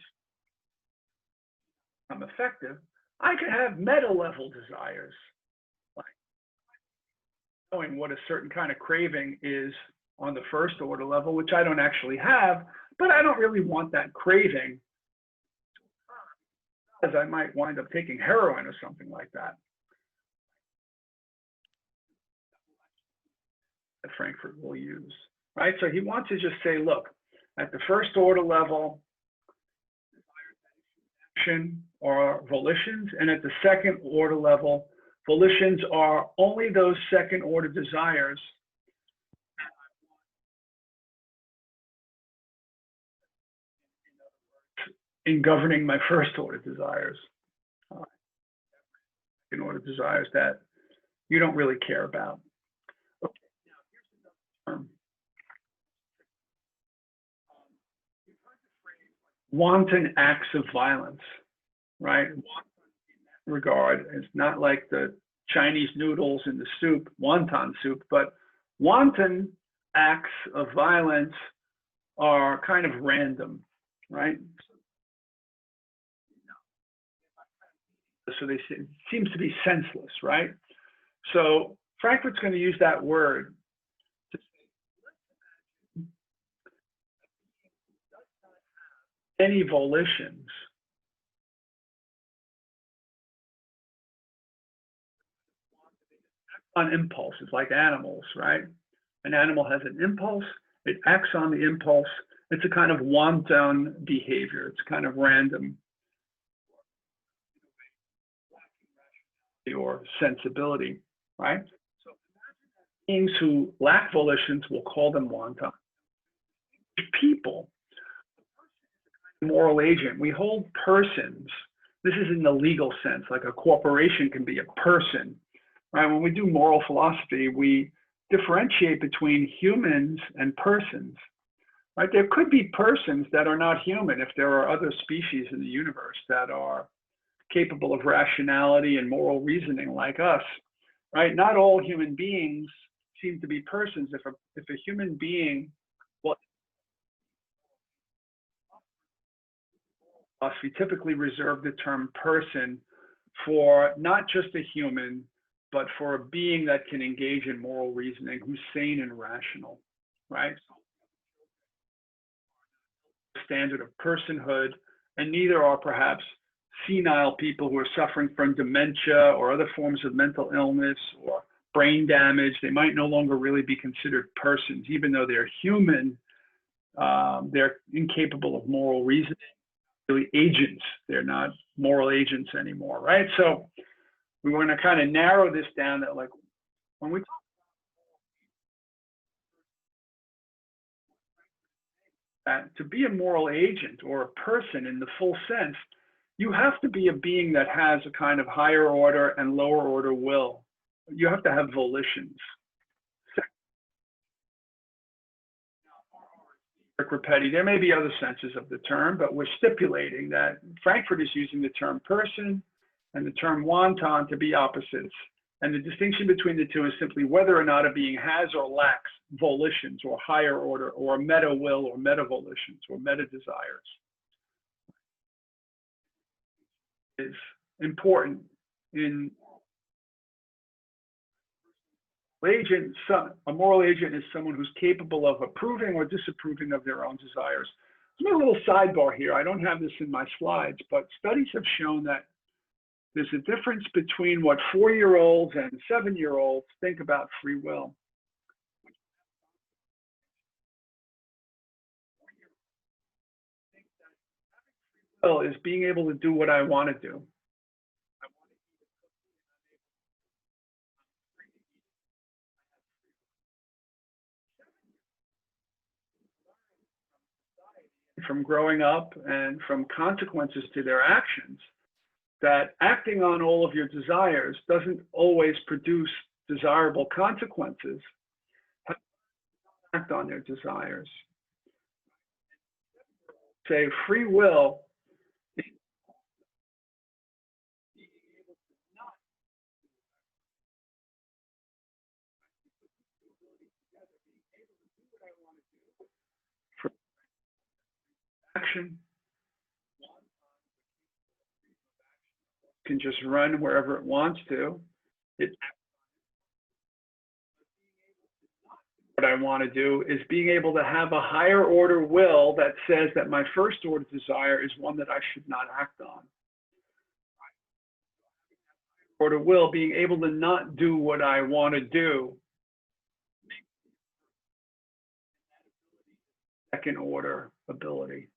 I'm effective, I could have meta level desires, like knowing what a certain kind of craving is on the first order level, which I don't actually have, but I don't really want that craving, as I might wind up taking heroin or something like that. That Frankfurt will use, right? So he wants to just say, look, at the first order level, action are volitions, and at the second order level, volitions are only those second order desires in governing my first order desires. Second order desires that you don't really care about. Okay, now here's another term. Wanton acts of violence, right? In that regard, it's not like the Chinese noodles in the soup, wonton soup, but wanton acts of violence are kind of random, right? So it seems to be senseless, right? So Frankfurt's going to use that word to say any volitions on impulses, like animals, right? An animal has an impulse, it acts on the impulse. It's a kind of wanton behavior. It's kind of random or sensibility, right? So beings who lack volitions, we'll call them wanton. People, moral agent, we hold persons. This is in the legal sense, like a corporation can be a person, right? When we do moral philosophy, we differentiate between humans and persons, right? There could be persons that are not human if there are other species in the universe that are capable of rationality and moral reasoning like us, right? Not all human beings seem to be persons. If a human being, well, we typically reserve the term person for not just a human, but for a being that can engage in moral reasoning, who's sane and rational, right? Standard of personhood, and neither are perhaps senile people who are suffering from dementia or other forms of mental illness or brain damage. They might no longer really be considered persons, even though they're human. They're incapable of moral reasoning, really agents. They're not moral agents anymore, right? So we want to kind of narrow this down that, like, when we talk that to be a moral agent or a person in the full sense, you have to be a being that has a kind of higher order and lower order will. You have to have volitions. Repetti, there may be other senses of the term, but we're stipulating that Frankfurt is using the term person and the term wanton to be opposites. And the distinction between the two is simply whether or not a being has or lacks volitions or higher order or meta will or meta volitions or meta desires. Is important in agent. A moral agent is someone who's capable of approving or disapproving of their own desires. There's a little sidebar here. I don't have this in my slides, but studies have shown that there's a difference between what 4-year-olds and 7-year-olds think about free will. Will is being able to do what I want to do. From growing up and from consequences to their actions, that acting on all of your desires doesn't always produce desirable consequences. Act on their desires. Say free will for action can just run wherever it wants to. What I want to do is being able to have a higher order will that says that my first order desire is one that I should not act on. Order will, being able to not do what I want to do. Second order ability.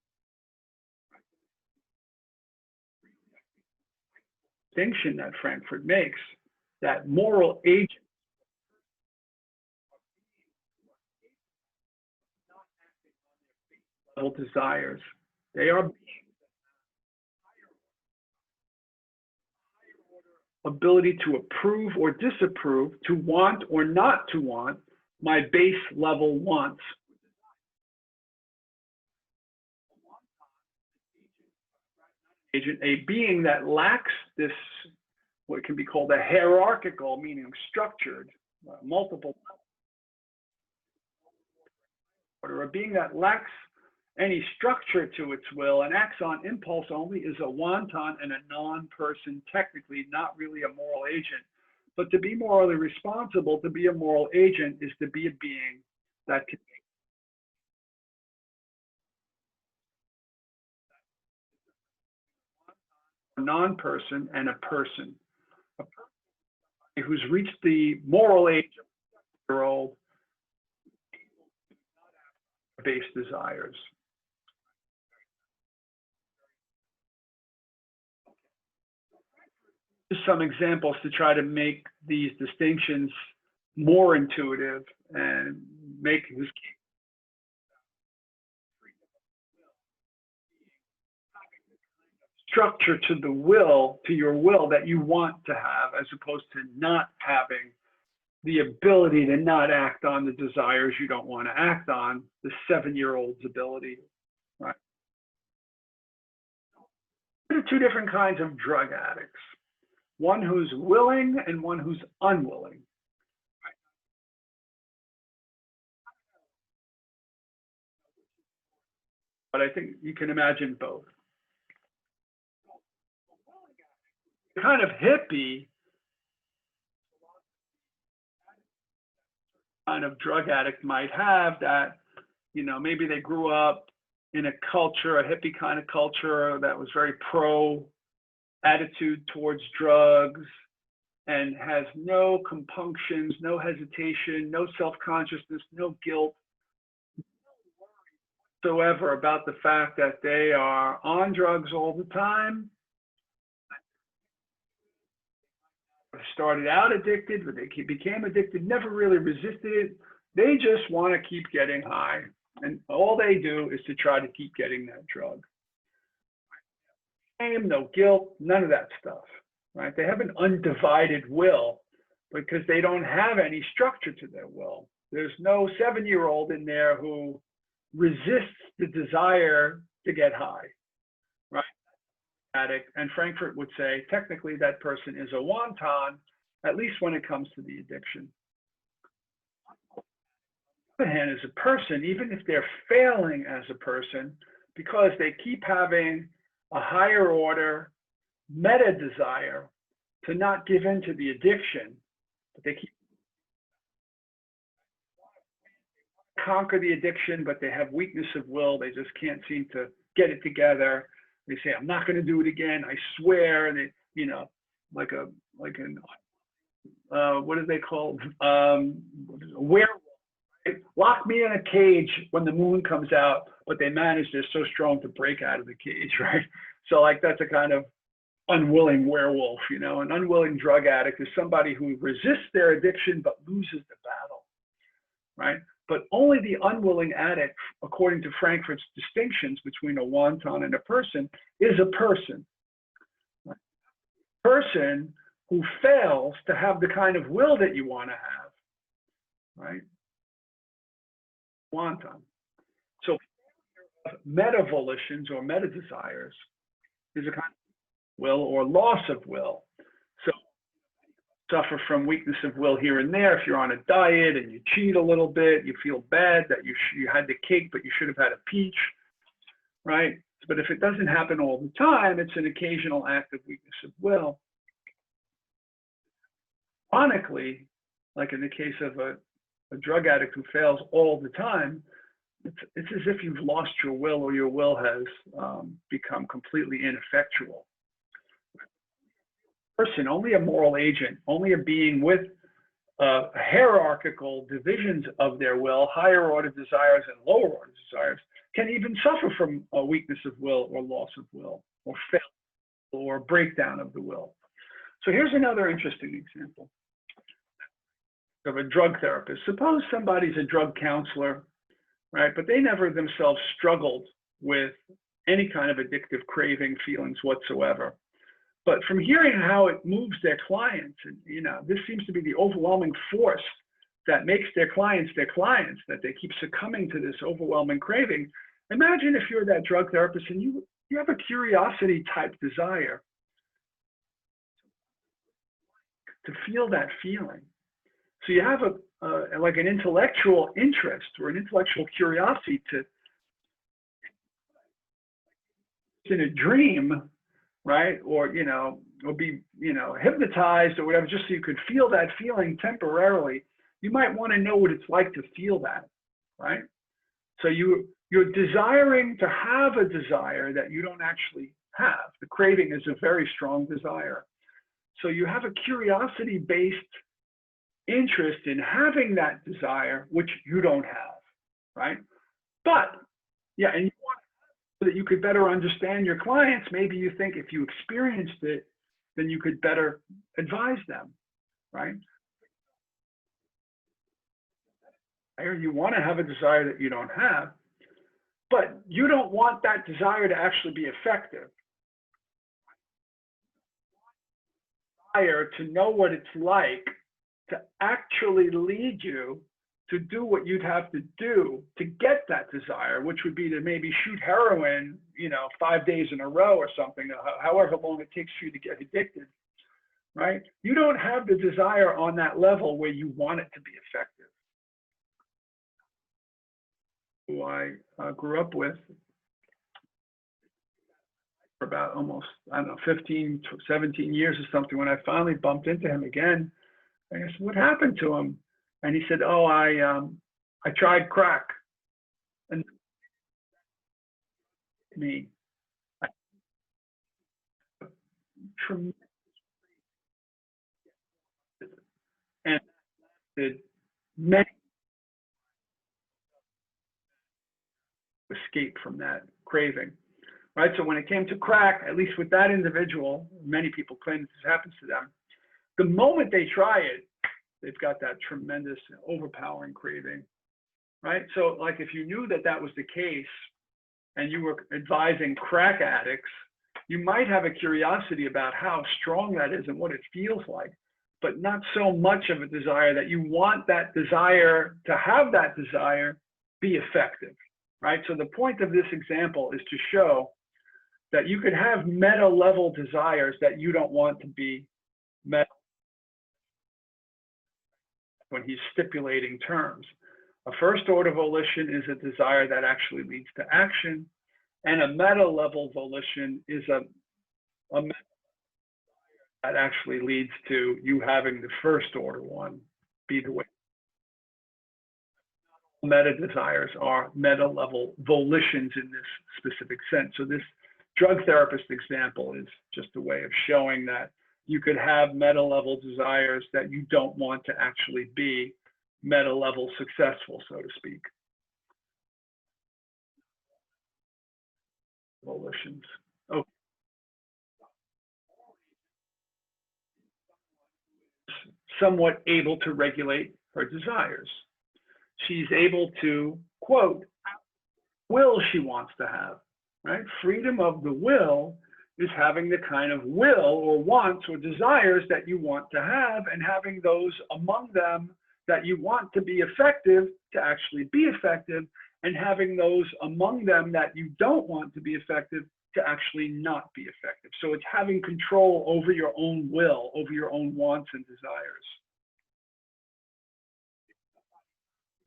Distinction that Frankfurt makes, that moral agents level desires. They are ability to approve or disapprove, to want or not to want my base level wants. Agent, a being that lacks this, what can be called a hierarchical, meaning structured, multiple, or a being that lacks any structure to its will and acts on impulse only is a wanton and a non-person, technically not really a moral agent. But to be morally responsible, to be a moral agent, is to be a being that can be a non-person and a person. A person who's reached the moral age of a 7-year-old base desires. Just some examples to try to make these distinctions more intuitive and make this structure to the will, to your will that you want to have, as opposed to not having the ability to not act on the desires you don't want to act on, the 7-year-old's ability, right? There are two different kinds of drug addicts. One who's willing and one who's unwilling. But I think you can imagine both. Kind of hippie kind of drug addict might have, that, you know, maybe they grew up in a culture, a hippie kind of culture that was very pro attitude towards drugs and has no compunctions, no hesitation, no self-consciousness, no guilt whatsoever about the fact that they are on drugs all the time. Started out addicted, but they became addicted, never really resisted it. They just want to keep getting high And all they do is to try to keep getting that drug. Shame, no guilt, none of that stuff, right? They have an undivided will because they don't have any structure to their will. There's no 7-year-old in there who resists the desire to get high, right? Addict, and Frankfurt would say, technically that person is a wanton, at least when it comes to the addiction. On the other hand, as a person, even if they're failing as a person, because they keep having a higher order meta desire to not give in to the addiction, but they keep conquer the addiction, but they have weakness of will. They just can't seem to get it together. They say, I'm not going to do it again. I swear. And they, you know, like an what are they called? Werewolf. Right? Lock me in a cage when the moon comes out, but they manage, they're so strong to break out of the cage, right? So like that's a kind of unwilling werewolf, you know. An unwilling drug addict is somebody who resists their addiction but loses the battle, right? But only the unwilling addict, according to Frankfurt's distinctions between a wanton and a person, is a person. Right? Person who fails to have the kind of will that you want to have, right? Wanton. So meta volitions or meta desires is a kind of will or loss of will. So suffer from weakness of will here and there. If you're on a diet and you cheat a little bit, you feel bad that you had the cake, but you should have had a peach, right? But if it doesn't happen all the time, it's an occasional act of weakness of will. Ironically, like in the case of a drug addict who fails all the time, it's as if you've lost your will or your will has become completely ineffectual. Person, only a moral agent, only a being with hierarchical divisions of their will, higher order desires and lower order desires, can even suffer from a weakness of will or loss of will or failure or breakdown of the will. So here's another interesting example of a drug therapist. Suppose somebody's a drug counselor, right? But they never themselves struggled with any kind of addictive craving feelings whatsoever. But from hearing how it moves their clients, and you know, this seems to be the overwhelming force that makes their clients, that they keep succumbing to this overwhelming craving. Imagine if you're that drug therapist and you have a curiosity type desire to feel that feeling. So you have like an intellectual interest or an intellectual curiosity to, in a dream, right? Or, you know, or be, you know, hypnotized or whatever, just so you could feel that feeling temporarily. You might want to know what it's like to feel that, right? So you're desiring to have a desire that you don't actually have. The craving is a very strong desire. So you have a curiosity-based interest in having that desire, which you don't have, right? But, yeah, and you want so that you could better understand your clients. Maybe you think if you experienced it, then you could better advise them, right? Or you want to have a desire that you don't have, but you don't want that desire to actually be effective. Desire to know what it's like to actually lead you to do what you'd have to do to get that desire, which would be to maybe shoot heroin, you know, 5 days in a row or something, however long it takes for you to get addicted, right? You don't have the desire on that level where you want it to be effective. Who I grew up with for about almost, I don't know, 15, 17 years or something. When I finally bumped into him again, I said, what happened to him? And he said, oh, I tried crack. And me, tremendous, and did many escape from that craving, right? So when it came to crack, at least with that individual, many people claim this happens to them. The moment they try it, they've got that tremendous, overpowering craving. right? So like if you knew that that was the case and you were advising crack addicts, you might have a curiosity about how strong that is and what it feels like, but not so much of a desire that you want that desire to have that desire be effective, right? So the point of this example is to show that you could have meta level desires that you don't want to be met when he's stipulating terms. A first order volition is a desire that actually leads to action, and a meta level volition is a that actually leads to you having the first order one be the way. Meta desires are meta level volitions in this specific sense. So this drug therapist example is just a way of showing that you could have meta level desires that you don't want to actually be meta level successful, so to speak. Volitions. Oh. Somewhat able to regulate her desires. She's able to, quote, will she wants to have, right? Freedom of the will is having the kind of will or wants or desires that you want to have, and having those among them that you want to be effective to actually be effective, and having those among them that you don't want to be effective to actually not be effective. So it's having control over your own will, over your own wants and desires.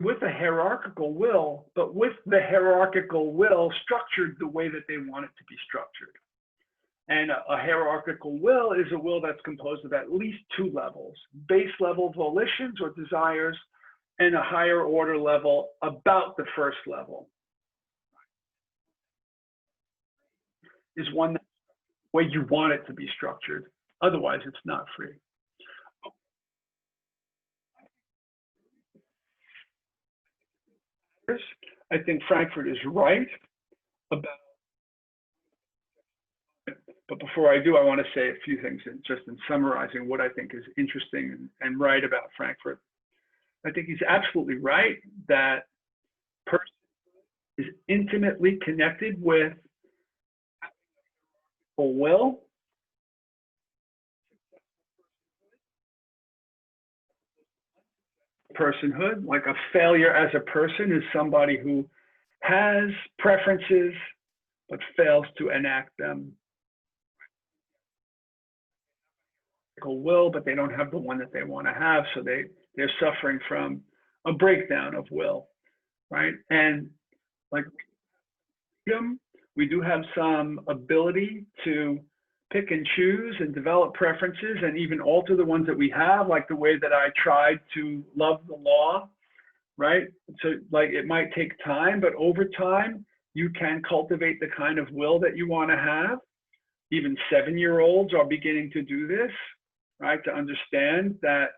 With a hierarchical will, but with the hierarchical will structured the way that they want it to be structured. And a hierarchical will is a will that's composed of at least two levels: base level volitions or desires, and a higher order level about the first level. Is one that the way you want it to be structured. Otherwise, it's not free. I think Frankfurt is right about, but before I do, I want to say a few things just in summarizing what I think is interesting and right about Frankfurt. I think he's absolutely right that person is intimately connected with a will, personhood. Like a failure as a person is somebody who has preferences but fails to enact them. Will, but they don't have the one that they want to have, so they're suffering from a breakdown of will, right? And like freedom, we do have some ability to pick and choose and develop preferences and even alter the ones that we have, like the way that I tried to love the law, right? So like it might take time, but over time, you can cultivate the kind of will that you want to have. Even 7-year-olds are beginning to do this, right? To understand that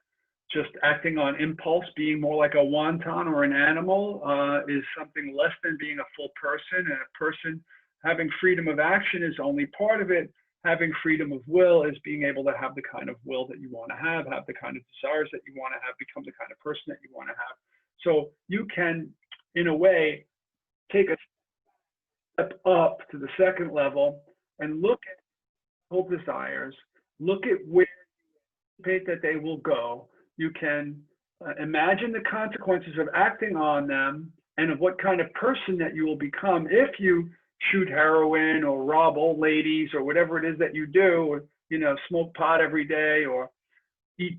just acting on impulse, being more like a wonton or an animal, is something less than being a full person. And a person having freedom of action is only part of it. Having freedom of will is being able to have the kind of will that you want to have the kind of desires that you want to have, become the kind of person that you want to have. So you can, in a way, take a step up to the second level and look at whole desires, look at where you anticipate that they will go. You can imagine the consequences of acting on them and of what kind of person that you will become if you shoot heroin or rob old ladies or whatever it is that you do, or smoke pot every day, or eat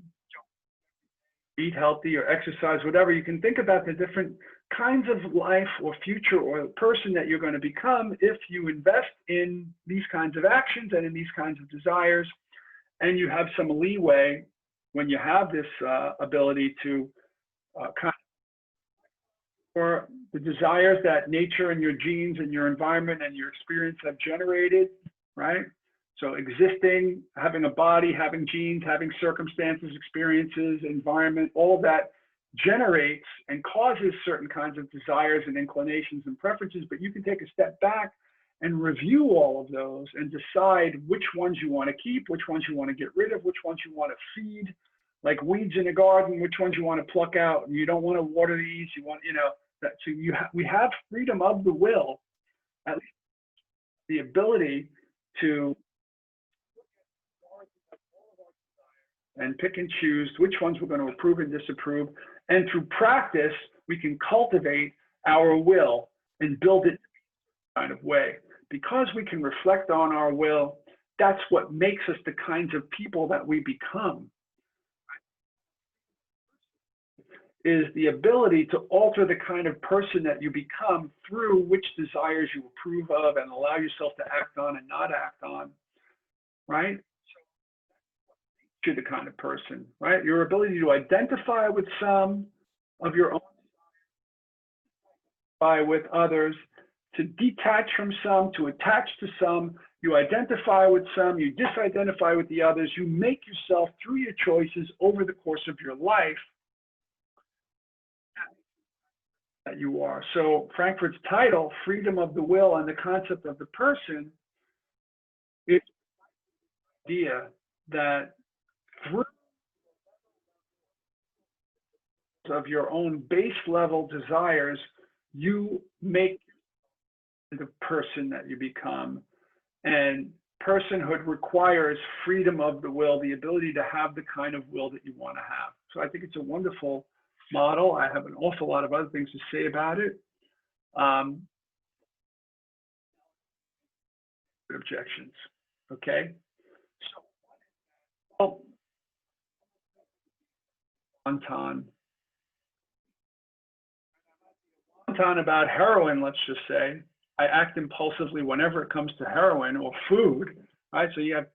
healthy or exercise, whatever. You can think about the different kinds of life or future or person that you're going to become if you invest in these kinds of actions and in these kinds of desires. And you have some leeway when you have this ability to or the desires that nature and your genes and your environment and your experience have generated, right? So existing, having a body, having genes, having circumstances, experiences, environment, all that generates and causes certain kinds of desires and inclinations and preferences, but you can take a step back and review all of those and decide which ones you want to keep, which ones you want to get rid of, which ones you want to feed, like weeds in a garden, which ones you want to pluck out. And you don't want to water these, you want, So we have freedom of the will, at least the ability to and pick and choose which ones we're going to approve and disapprove. And through practice, we can cultivate our will and build it kind of way. Because we can reflect on our will, that's what makes us the kinds of people that we become. Is the ability to alter the kind of person that you become through which desires you approve of and allow yourself to act on and not act on, right? To the kind of person, right? Your ability to identify with some of your own, with others, to detach from some, to attach to some. You identify with some, you disidentify with the others. You make yourself, through your choices over the course of your life, that you are. So Frankfurt's title, Freedom of the Will and the Concept of the Person, is the idea that through of your own base level desires, you make the person that you become. And personhood requires freedom of the will, the ability to have the kind of will that you want to have. So I think it's a wonderful model. I have an awful lot of other things to say about it. Objections, okay? So, wonton about heroin, let's just say. I act impulsively whenever it comes to heroin or food, right? So you have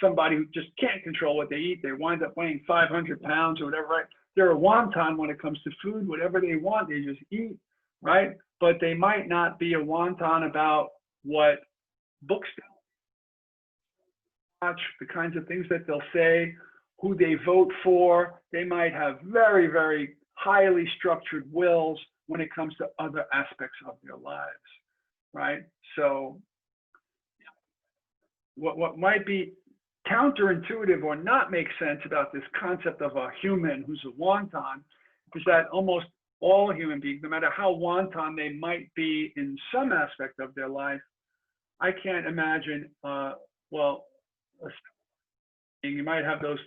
somebody who just can't control what they eat. They wind up weighing 500 pounds or whatever, right? They're a wonton when it comes to food. Whatever they want, they just eat, right? But they might not be a wonton about what books they watch, the kinds of things that they'll say, who they vote for. They might have very, very highly structured wills when it comes to other aspects of their lives, right? So what might be counterintuitive or not make sense about this concept of a human who's a wonton is that almost all human beings, no matter how wonton they might be in some aspect of their life, I can't imagine, you might have those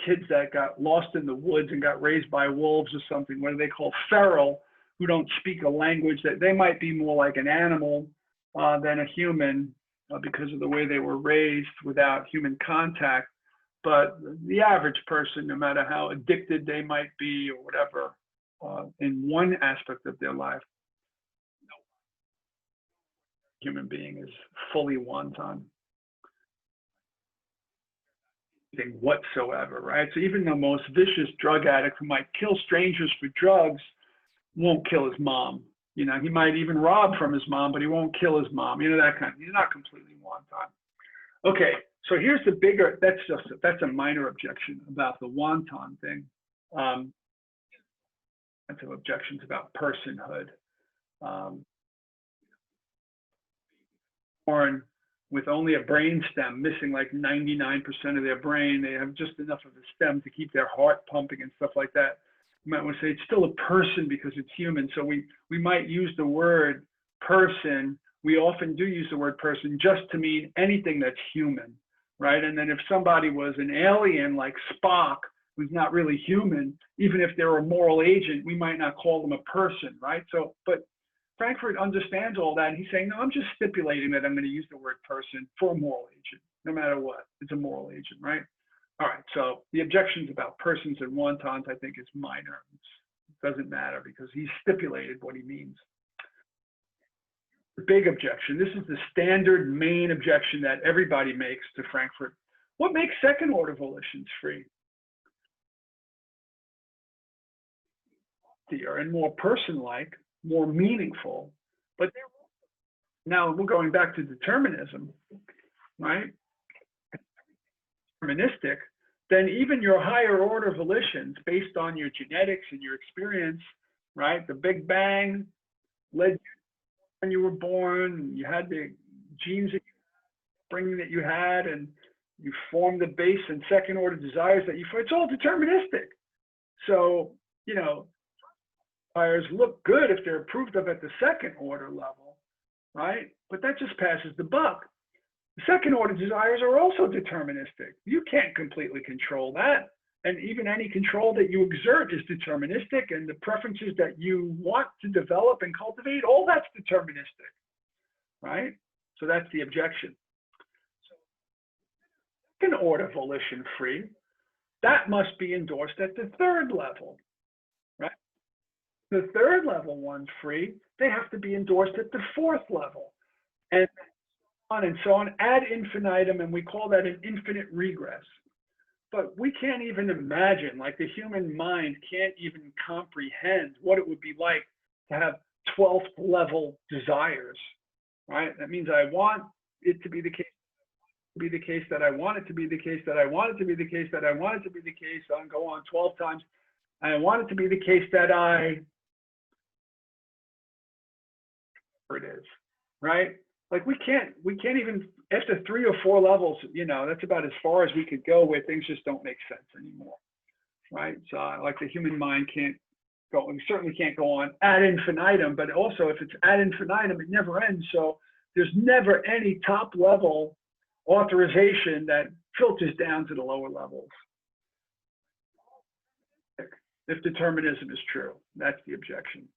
kids that got lost in the woods and got raised by wolves or something, what do they call feral, who don't speak a language, that they might be more like an animal than a human because of the way they were raised without human contact. But the average person, no matter how addicted they might be or whatever, in one aspect of their life, no human being is fully wonton whatsoever, right? So even the most vicious drug addict who might kill strangers for drugs won't kill his mom. You know, he might even rob from his mom, but he won't kill his mom. You know, that kind of, he's not completely wonton. Okay, so here's the bigger, that's a minor objection about the wonton thing. Lots of objections about personhood. Born with only a brain stem, missing like 99% of their brain. They have just enough of a stem to keep their heart pumping and stuff like that. You might want to say it's still a person because it's human. So we might use the word person. We often do use the word person just to mean anything that's human, right? And then if somebody was an alien like Spock, who's not really human, even if they're a moral agent, we might not call them a person, right? So, but Frankfurt understands all that. And he's saying, no, I'm just stipulating that I'm going to use the word person for a moral agent, no matter what. It's a moral agent, right? All right, so the objections about persons and wontons, I think, is minor. It doesn't matter because he's stipulated what he means. The big objection, this is the standard main objection that everybody makes to Frankfurt. What makes second order volitions free? And more person-like, more meaningful, but now we're going back to determinism, right? Deterministic, then even your higher order volitions based on your genetics and your experience, right? The Big Bang led you when you were born, you had the genes that you had, and you formed the base and second order desires that you, it's all deterministic. So, you know, desires look good if they're approved of at the second order level, right? But that just passes the buck. The second order desires are also deterministic. You can't completely control that. And even any control that you exert is deterministic, and the preferences that you want to develop and cultivate, all that's deterministic, right? So that's the objection. Second order volition free, that must be endorsed at the third level, right? The third level one's free, they have to be endorsed at the fourth level, and so on ad infinitum, and we call that an infinite regress. But we can't even imagine, like the human mind can't even comprehend what it would be like to have 12th level desires, right? That means I want it to be the case, that I want it to be the case, that I want it to be the case, that I want it to be the case, I'll go on 12 times. And I want it to be the case that it is, right? Like we can't even, after 3 or 4 levels, that's about as far as we could go where things just don't make sense anymore, right? So like the human mind can't go, we certainly can't go on ad infinitum, but also if it's ad infinitum, it never ends. So there's never any top level authorization that filters down to the lower levels. If determinism is true, that's the objection.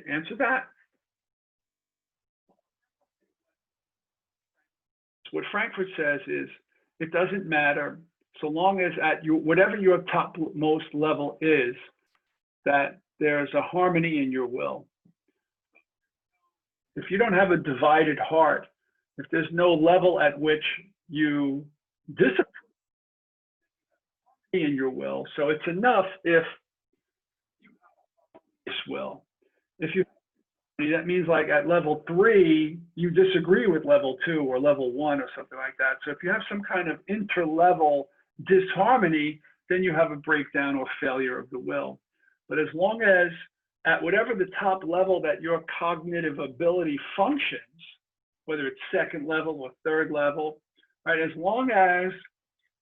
Answer that. What Frankfurt says is it doesn't matter so long as at whatever your topmost level is, that there's a harmony in your will. If you don't have a divided heart, if there's no level at which you disapprove in your will, so it's enough if you have this will. If you, that means like at level 3, you disagree with level 2 or level 1 or something like that. So if you have some kind of interlevel disharmony, then you have a breakdown or failure of the will. But as long as at whatever the top level that your cognitive ability functions, whether it's second level or third level, right, as long as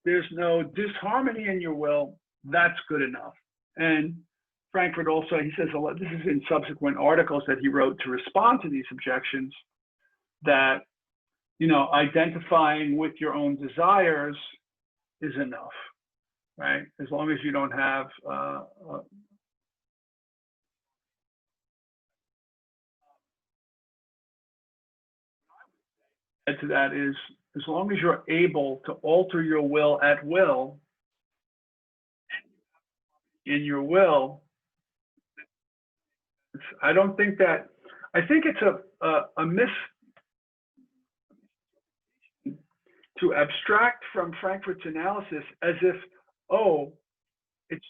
there's no disharmony in your will, that's good enough. And Frankfurt also, he says, this is in subsequent articles that he wrote to respond to these objections, that, identifying with your own desires is enough, right? As long as you don't have add to that is, as long as you're able to alter your will at will, in your will, I don't think that, I think it's a miss to abstract from Frankfurt's analysis as if, oh, it's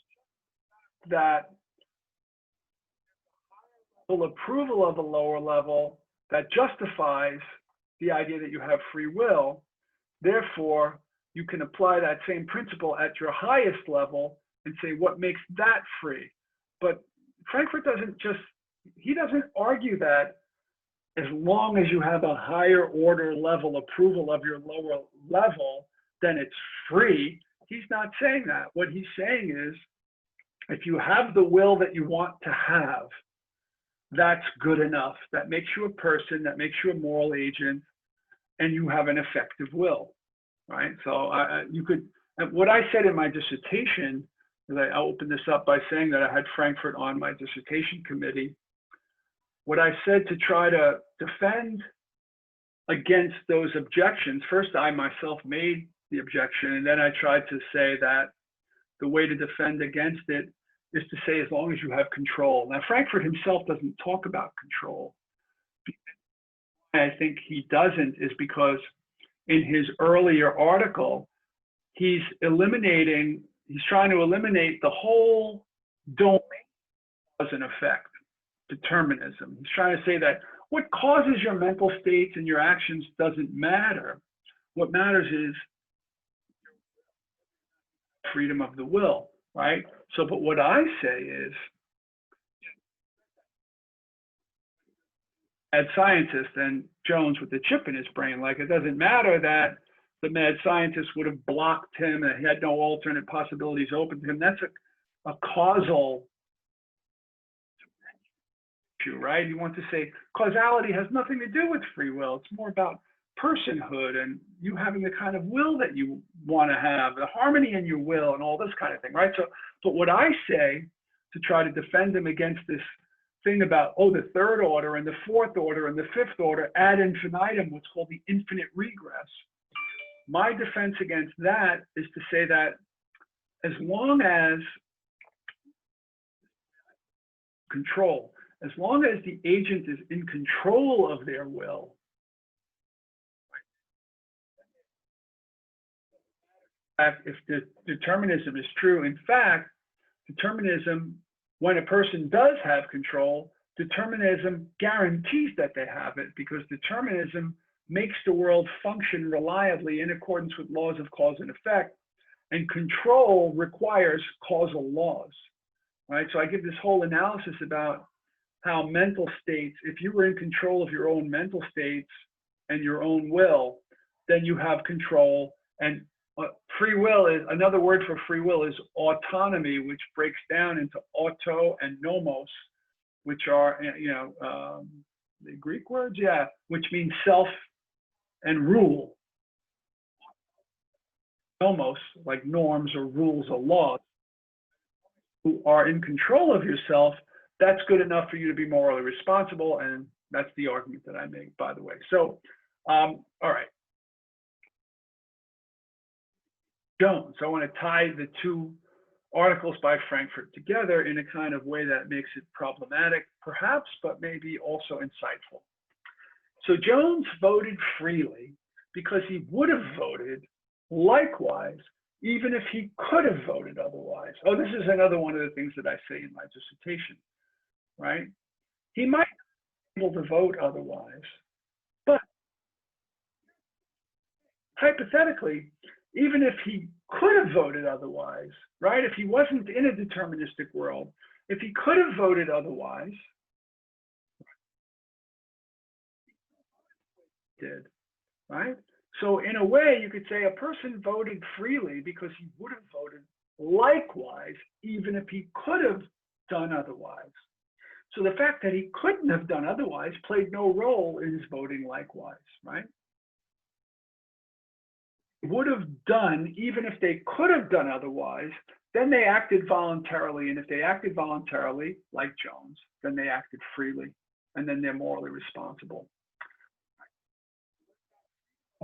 that full approval of a lower level that justifies the idea that you have free will. Therefore, you can apply that same principle at your highest level and say, what makes that free? But Frankfurt he doesn't argue that as long as you have a higher order level approval of your lower level, then it's free. He's not saying that. What he's saying is, if you have the will that you want to have, that's good enough. That makes you a person, that makes you a moral agent, and you have an effective will, right? So what I said in my dissertation, I opened this up by saying that I had Frankfurt on my dissertation committee. What I said to try to defend against those objections, first I myself made the objection, and then I tried to say that the way to defend against it is to say as long as you have control. Now, Frankfurt himself doesn't talk about control. I think he doesn't is because in his earlier article, he's trying to eliminate the whole domain cause and effect, determinism. He's trying to say that what causes your mental states and your actions doesn't matter. What matters is freedom of the will, right? So, but what I say is, as scientist and Jones with the chip in his brain, like it doesn't matter that the mad scientist would have blocked him and he had no alternate possibilities open to him. That's a causal issue, right? You want to say causality has nothing to do with free will. It's more about personhood and you having the kind of will that you want to have, the harmony in your will and all this kind of thing, right? So, but what I say to try to defend him against this thing about, oh, the third order and the fourth order and the fifth order ad infinitum, what's called the infinite regress. My defense against that is to say that as long as control, as long as the agent is in control of their will, if the determinism is true, in fact, determinism, when a person does have control, determinism guarantees that they have it because determinism makes the world function reliably in accordance with laws of cause and effect, and control requires causal laws, right? So I give this whole analysis about how mental states, if you were in control of your own mental states and your own will, then you have control. And free will is, another word for free will is autonomy, which breaks down into auto and nomos, which are, the Greek words, yeah, which means self and rule. Nomos, like norms or rules or laws, who are in control of yourself, that's good enough for you to be morally responsible. And that's the argument that I make, by the way. So, all right. Jones. I want to tie the two articles by Frankfurt together in a kind of way that makes it problematic, perhaps, but maybe also insightful. So Jones voted freely because he would have voted likewise, even if he could have voted otherwise. Oh, this is another one of the things that I say in my dissertation, right? He might be able to vote otherwise, but hypothetically, even if he could have voted otherwise, right? If he wasn't in a deterministic world, if he could have voted otherwise, did, right? So in a way, you could say a person voted freely because he would have voted likewise, even if he could have done otherwise. So the fact that he couldn't have done otherwise played no role in his voting likewise, right? Would have done, even if they could have done otherwise, then they acted voluntarily. And if they acted voluntarily, like Jones, then they acted freely, and then they're morally responsible.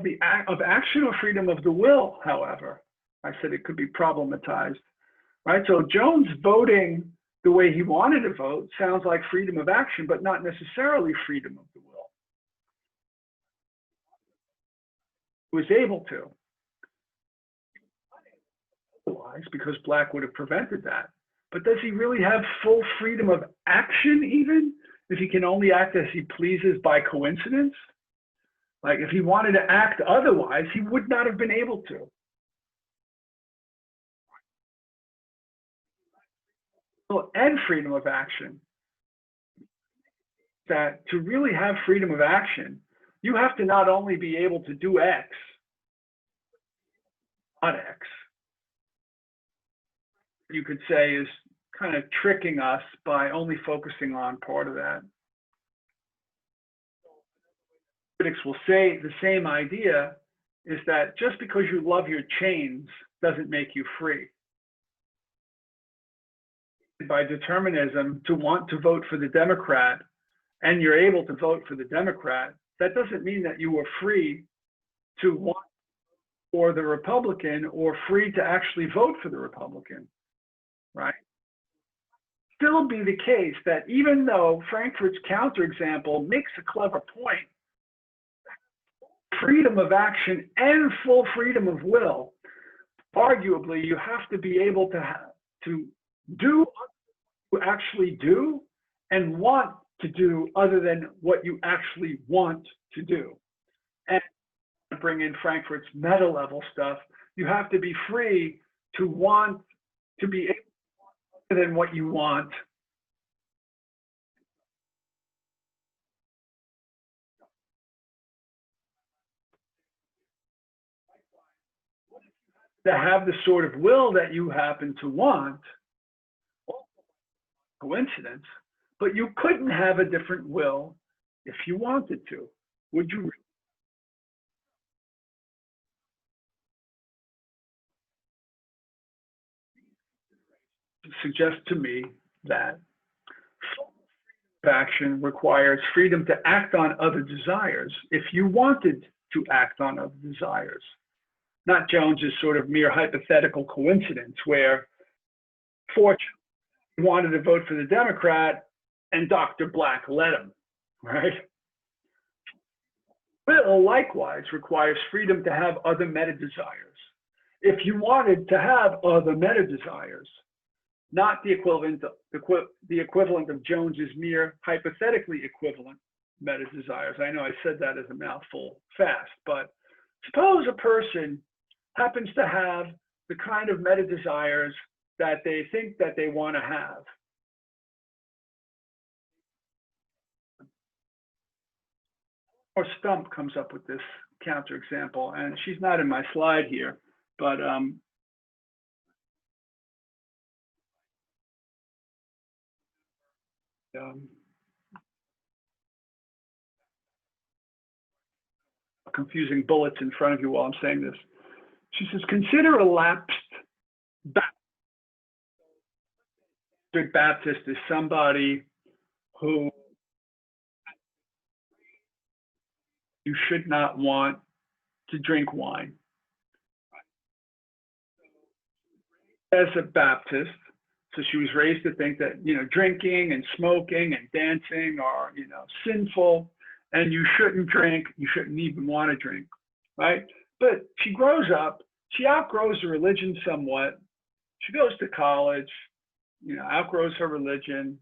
The act of action or freedom of the will, however, I said it could be problematized, right? So Jones voting the way he wanted to vote sounds like freedom of action, but not necessarily freedom of the will. He was able to. Otherwise, because Black would have prevented that. But does he really have full freedom of action even if he can only act as he pleases by coincidence? Like if he wanted to act otherwise, he would not have been able to. And freedom of action. That to really have freedom of action, you have to not only be able to do X, not X. You could say is kind of tricking us by only focusing on part of that. Critics will say the same idea is that just because you love your chains doesn't make you free. By determinism, to want to vote for the Democrat and you're able to vote for the Democrat, that doesn't mean that you were free to want for the Republican or free to actually vote for the Republican, right? Still be the case that even though Frankfurt's counterexample makes a clever point, freedom of action and full freedom of will, arguably you have to be able to do what you actually do and want to do other than what you actually want to do. And to bring in Frankfurt's meta level stuff, you have to be free to want to be able to want other than what you want. to have the sort of will that you happen to want, coincidence, but you couldn't have a different will if you wanted to. Would you suggest to me that action requires freedom to act on other desires if you wanted to act on other desires, not Jones's sort of mere hypothetical coincidence where fortunately he wanted to vote for the Democrat and Dr. Black let him, right? Will likewise requires freedom to have other meta desires. If you wanted to have other meta desires, not the equivalent of Jones's mere hypothetically equivalent meta desires. I know I said that as a mouthful fast, but suppose a person happens to have the kind of meta desires that they think that they want to have. Or Stump comes up with this counterexample, and she's not in my slide here, but confusing bullets in front of you while I'm saying this. She says, consider a lapsed Baptist is somebody who you should not want to drink wine. As a Baptist, so she was raised to think that, drinking and smoking and dancing are, sinful, and you shouldn't drink, you shouldn't even want to drink, right? But she grows up, she outgrows the religion somewhat. She goes to college, outgrows her religion.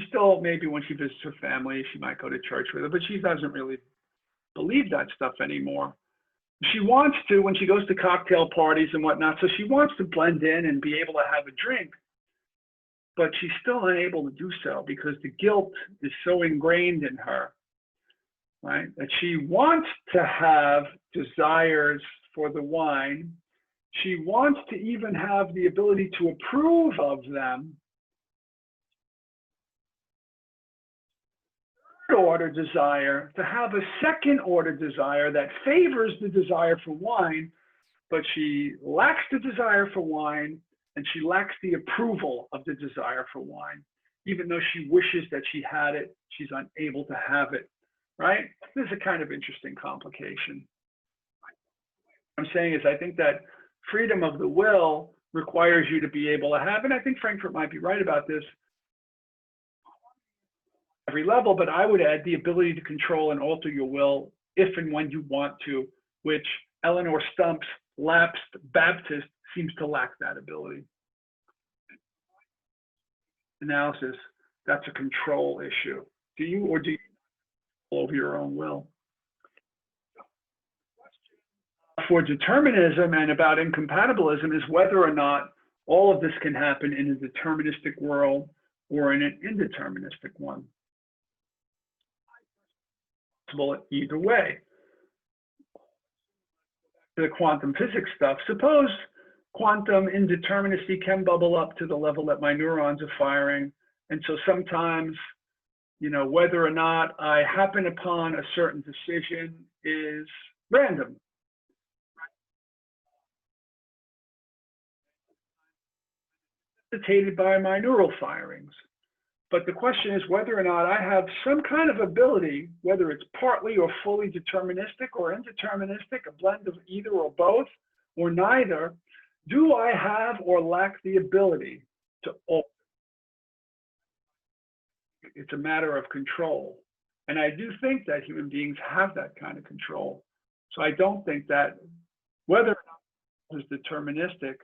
Still, maybe when she visits her family, she might go to church with her, but she doesn't really believe that stuff anymore. She wants to, when she goes to cocktail parties and whatnot, so she wants to blend in and be able to have a drink, but she's still unable to do so because the guilt is so ingrained in her, right? That she wants to have desires for the wine. She wants to even have the ability to approve of them. Order desire, to have a second order desire that favors the desire for wine, but she lacks the desire for wine and she lacks the approval of the desire for wine. Even though she wishes that she had it, she's unable to have it, right? This is a kind of interesting complication. What I'm saying is I think that freedom of the will requires you to be able to have, and I think Frankfurt might be right about this, every level, but I would add the ability to control and alter your will if and when you want to, which Eleanor Stump's lapsed Baptist seems to lack that ability. Analysis, that's a control issue. Do you control over your own will? For determinism and about incompatibilism is whether or not all of this can happen in a deterministic world or in an indeterministic one. Either way. The quantum physics stuff, suppose quantum indeterminacy can bubble up to the level that my neurons are firing, and so sometimes, whether or not I happen upon a certain decision is random. Dictated by my neural firings. But the question is whether or not I have some kind of ability, whether it's partly or fully deterministic or indeterministic, a blend of either or both, or neither, do I have or lack the ability to alter? It's a matter of control. And I do think that human beings have that kind of control. So I don't think that whether or not it's deterministic,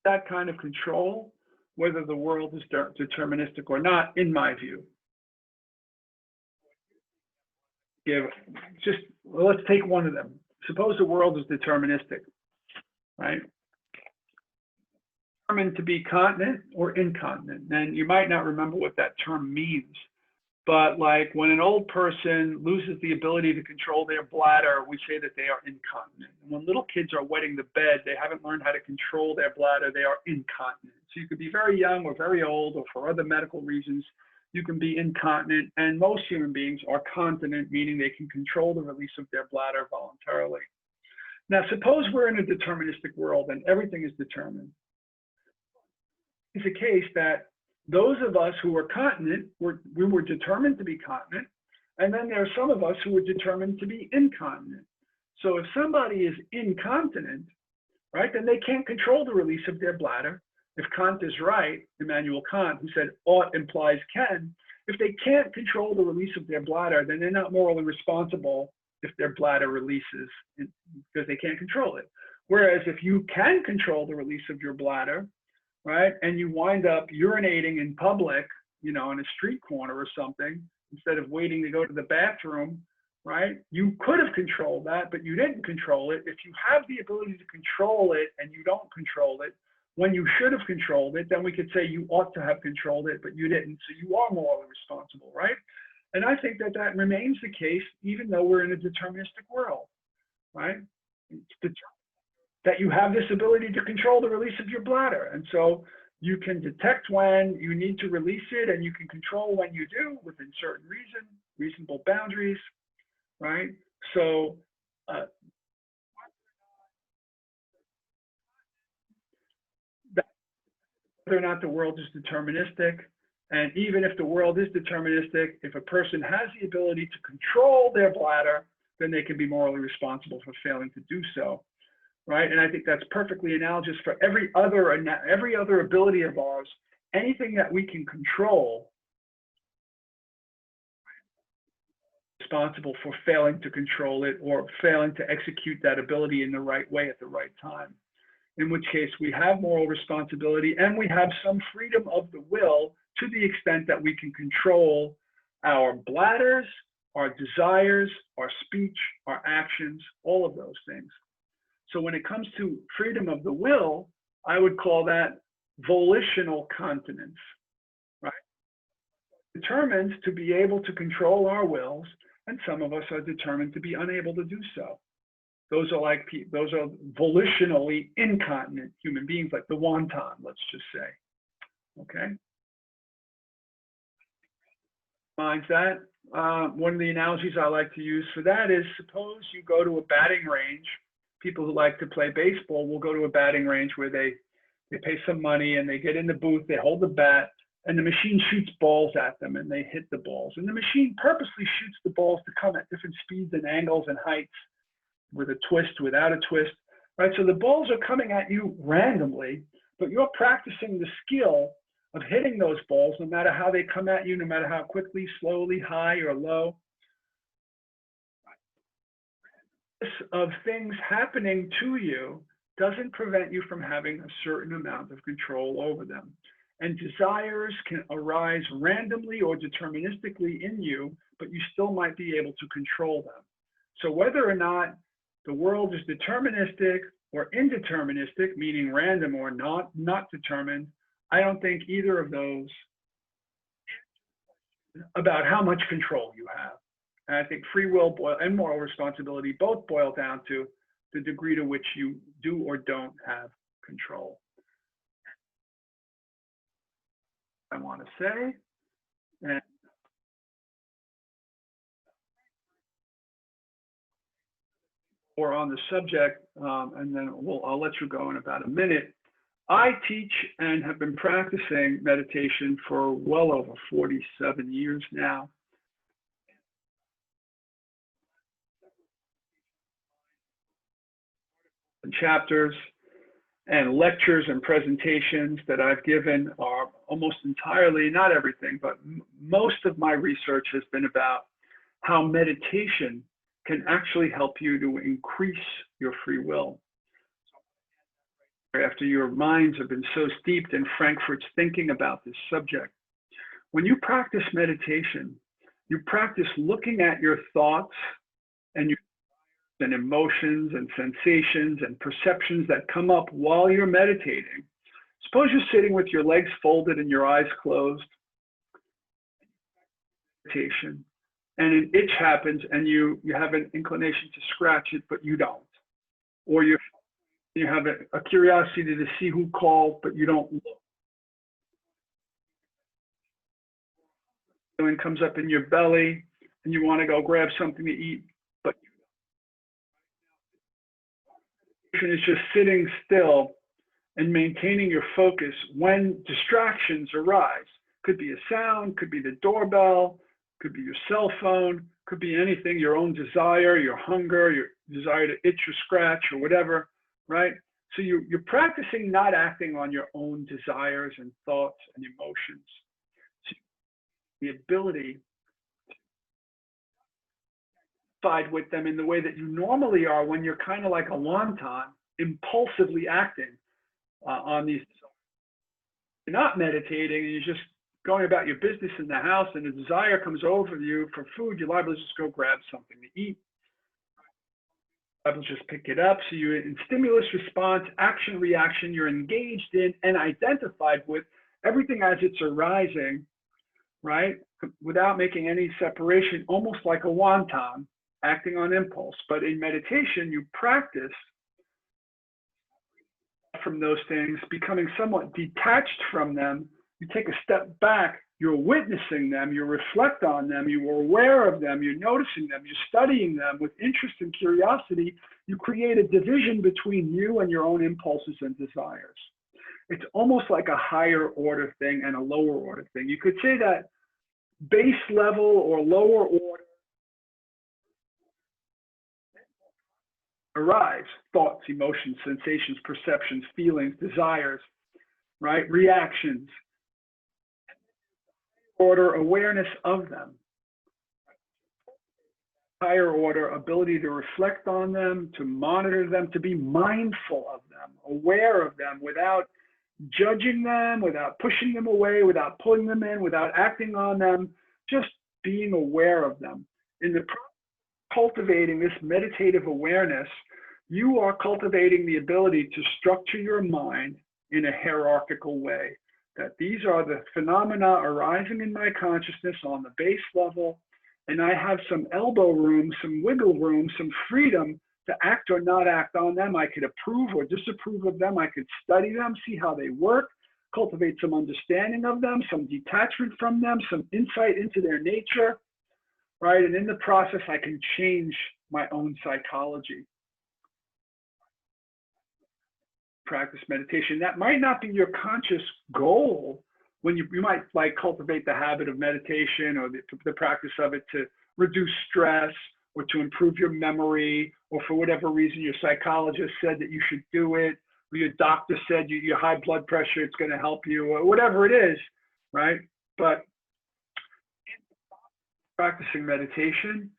that kind of control, whether the world is deterministic or not, in my view. Let's take one of them. Suppose the world is deterministic, right? Determined to be continent or incontinent. And you might not remember what that term means, But like when an old person loses the ability to control their bladder, we say that they are incontinent. And when little kids are wetting the bed, they haven't learned how to control their bladder, they are incontinent. So you could be very young or very old, or for other medical reasons, you can be incontinent. And most human beings are continent, meaning they can control the release of their bladder voluntarily. Now, suppose we're in a deterministic world and everything is determined. It's a case that those of us who were continent, we were determined to be continent, and then there are some of us who were determined to be incontinent. So if somebody is incontinent, right, then they can't control the release of their bladder. If Kant is right, Immanuel Kant, who said ought implies can, if they can't control the release of their bladder, then they're not morally responsible if their bladder releases because they can't control it. Whereas if you can control the release of your bladder, right, and you wind up urinating in public, you know, in a street corner or something, instead of waiting to go to the bathroom, right, you could have controlled that, but you didn't control it. If you have the ability to control it and you don't control it, when you should have controlled it, then we could say you ought to have controlled it, but you didn't, so you are morally responsible, right? And I think that that remains the case, even though we're in a deterministic world, right? It's that you have this ability to control the release of your bladder. And so you can detect when you need to release it, and you can control when you do within certain reasonable boundaries, right? So whether or not the world is deterministic, and even if the world is deterministic, if a person has the ability to control their bladder, then they can be morally responsible for failing to do so. Right, and I think that's perfectly analogous for every other ability of ours. Anything that we can control, responsible for failing to control it or failing to execute that ability in the right way at the right time. In which case, we have moral responsibility and we have some freedom of the will to the extent that we can control our bladders, our desires, our speech, our actions, all of those things. So when it comes to freedom of the will, I would call that volitional continence, right? Determined to be able to control our wills, and some of us are determined to be unable to do so. Those are volitionally incontinent human beings, like the wonton, let's just say, okay? Minds that. One of the analogies I like to use for that is, suppose you go to a batting range. People who like to play baseball will go to a batting range where they pay some money and they get in the booth, they hold the bat, and the machine shoots balls at them and they hit the balls. And the machine purposely shoots the balls to come at different speeds and angles and heights, with a twist, without a twist, right? So the balls are coming at you randomly, but you're practicing the skill of hitting those balls no matter how they come at you, no matter how quickly, slowly, high or low. Of things happening to you doesn't prevent you from having a certain amount of control over them. And desires can arise randomly or deterministically in you, but you still might be able to control them. So whether or not the world is deterministic or indeterministic, meaning random or not determined, I don't think either of those about how much control you have. And I think free will and moral responsibility both boil down to the degree to which you do or don't have control. I want to say, and or on the subject, and then I'll let you go in about a minute. I teach and have been practicing meditation for well over 47 years now. Chapters and lectures and presentations that I've given are almost entirely, not everything, but most of my research has been about how meditation can actually help you to increase your free will. After your minds have been so steeped in Frankfurt's thinking about this subject, when you practice meditation, you practice looking at your thoughts and your and emotions and sensations and perceptions that come up while you're meditating. Suppose you're sitting with your legs folded and your eyes closed. meditation, and an itch happens and you have an inclination to scratch it, but you don't. Or you have a curiosity to see who called, but you don't look. Feeling comes up in your belly and you want to go grab something to eat, but it's just sitting still and maintaining your focus when distractions arise. Could be a sound, could be the doorbell, could be your cell phone, could be anything, your own desire, your hunger, your desire to itch or scratch or whatever, right? So you're practicing not acting on your own desires and thoughts and emotions. So the ability to fight with them in the way that you normally are when you're kind of like a wonton, impulsively acting on these. You're not meditating and you're just going about your business in the house, and a desire comes over you for food, you're liable to just go grab something to eat. You're liable to just pick it up. So you're in stimulus response, action reaction, you're engaged in and identified with everything as it's arising, right? Without making any separation, almost like a wonton, acting on impulse. But in meditation, you practice from those things, becoming somewhat detached from them. You take a step back, you're witnessing them, you reflect on them, you're aware of them, you're noticing them, you're studying them with interest and curiosity. You create a division between you and your own impulses and desires. It's almost like a higher order thing and a lower order thing. You could say that base level or lower order arise, thoughts, emotions, sensations, perceptions, feelings, desires, right? Reactions. Order awareness of them. Higher order ability to reflect on them, to monitor them, to be mindful of them, aware of them without judging them, without pushing them away, without pulling them in, without acting on them, just being aware of them. In the cultivating this meditative awareness, you are cultivating the ability to structure your mind in a hierarchical way. That these are the phenomena arising in my consciousness on the base level, and I have some elbow room, some wiggle room, some freedom to act or not act on them. I could approve or disapprove of them. I could study them, see how they work, cultivate some understanding of them, some detachment from them, some insight into their nature, right? And in the process, I can change my own psychology. Practice meditation. That might not be your conscious goal when you might like cultivate the habit of meditation or the practice of it to reduce stress or to improve your memory, or for whatever reason your psychologist said that you should do it, or your doctor said your high blood pressure, it's going to help you, or whatever it is, right? But practicing meditation,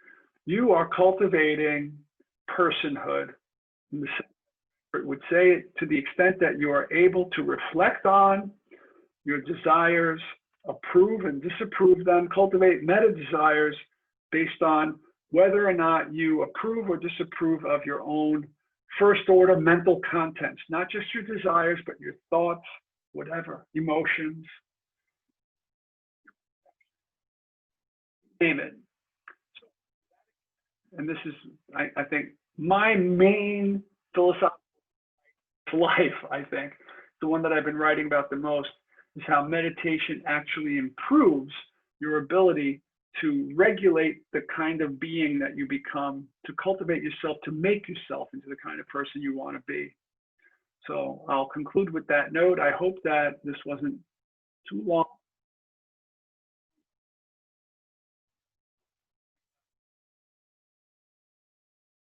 you are cultivating personhood. It would say to the extent that you are able to reflect on your desires, approve and disapprove them, cultivate meta desires based on whether or not you approve or disapprove of your own first order mental contents, not just your desires, but your thoughts, whatever, emotions, name it. And this is, I think, my main philosophical life, I think, the one that I've been writing about the most, is how meditation actually improves your ability to regulate the kind of being that you become, to cultivate yourself, to make yourself into the kind of person you want to be. So I'll conclude with that note. I hope that this wasn't too long.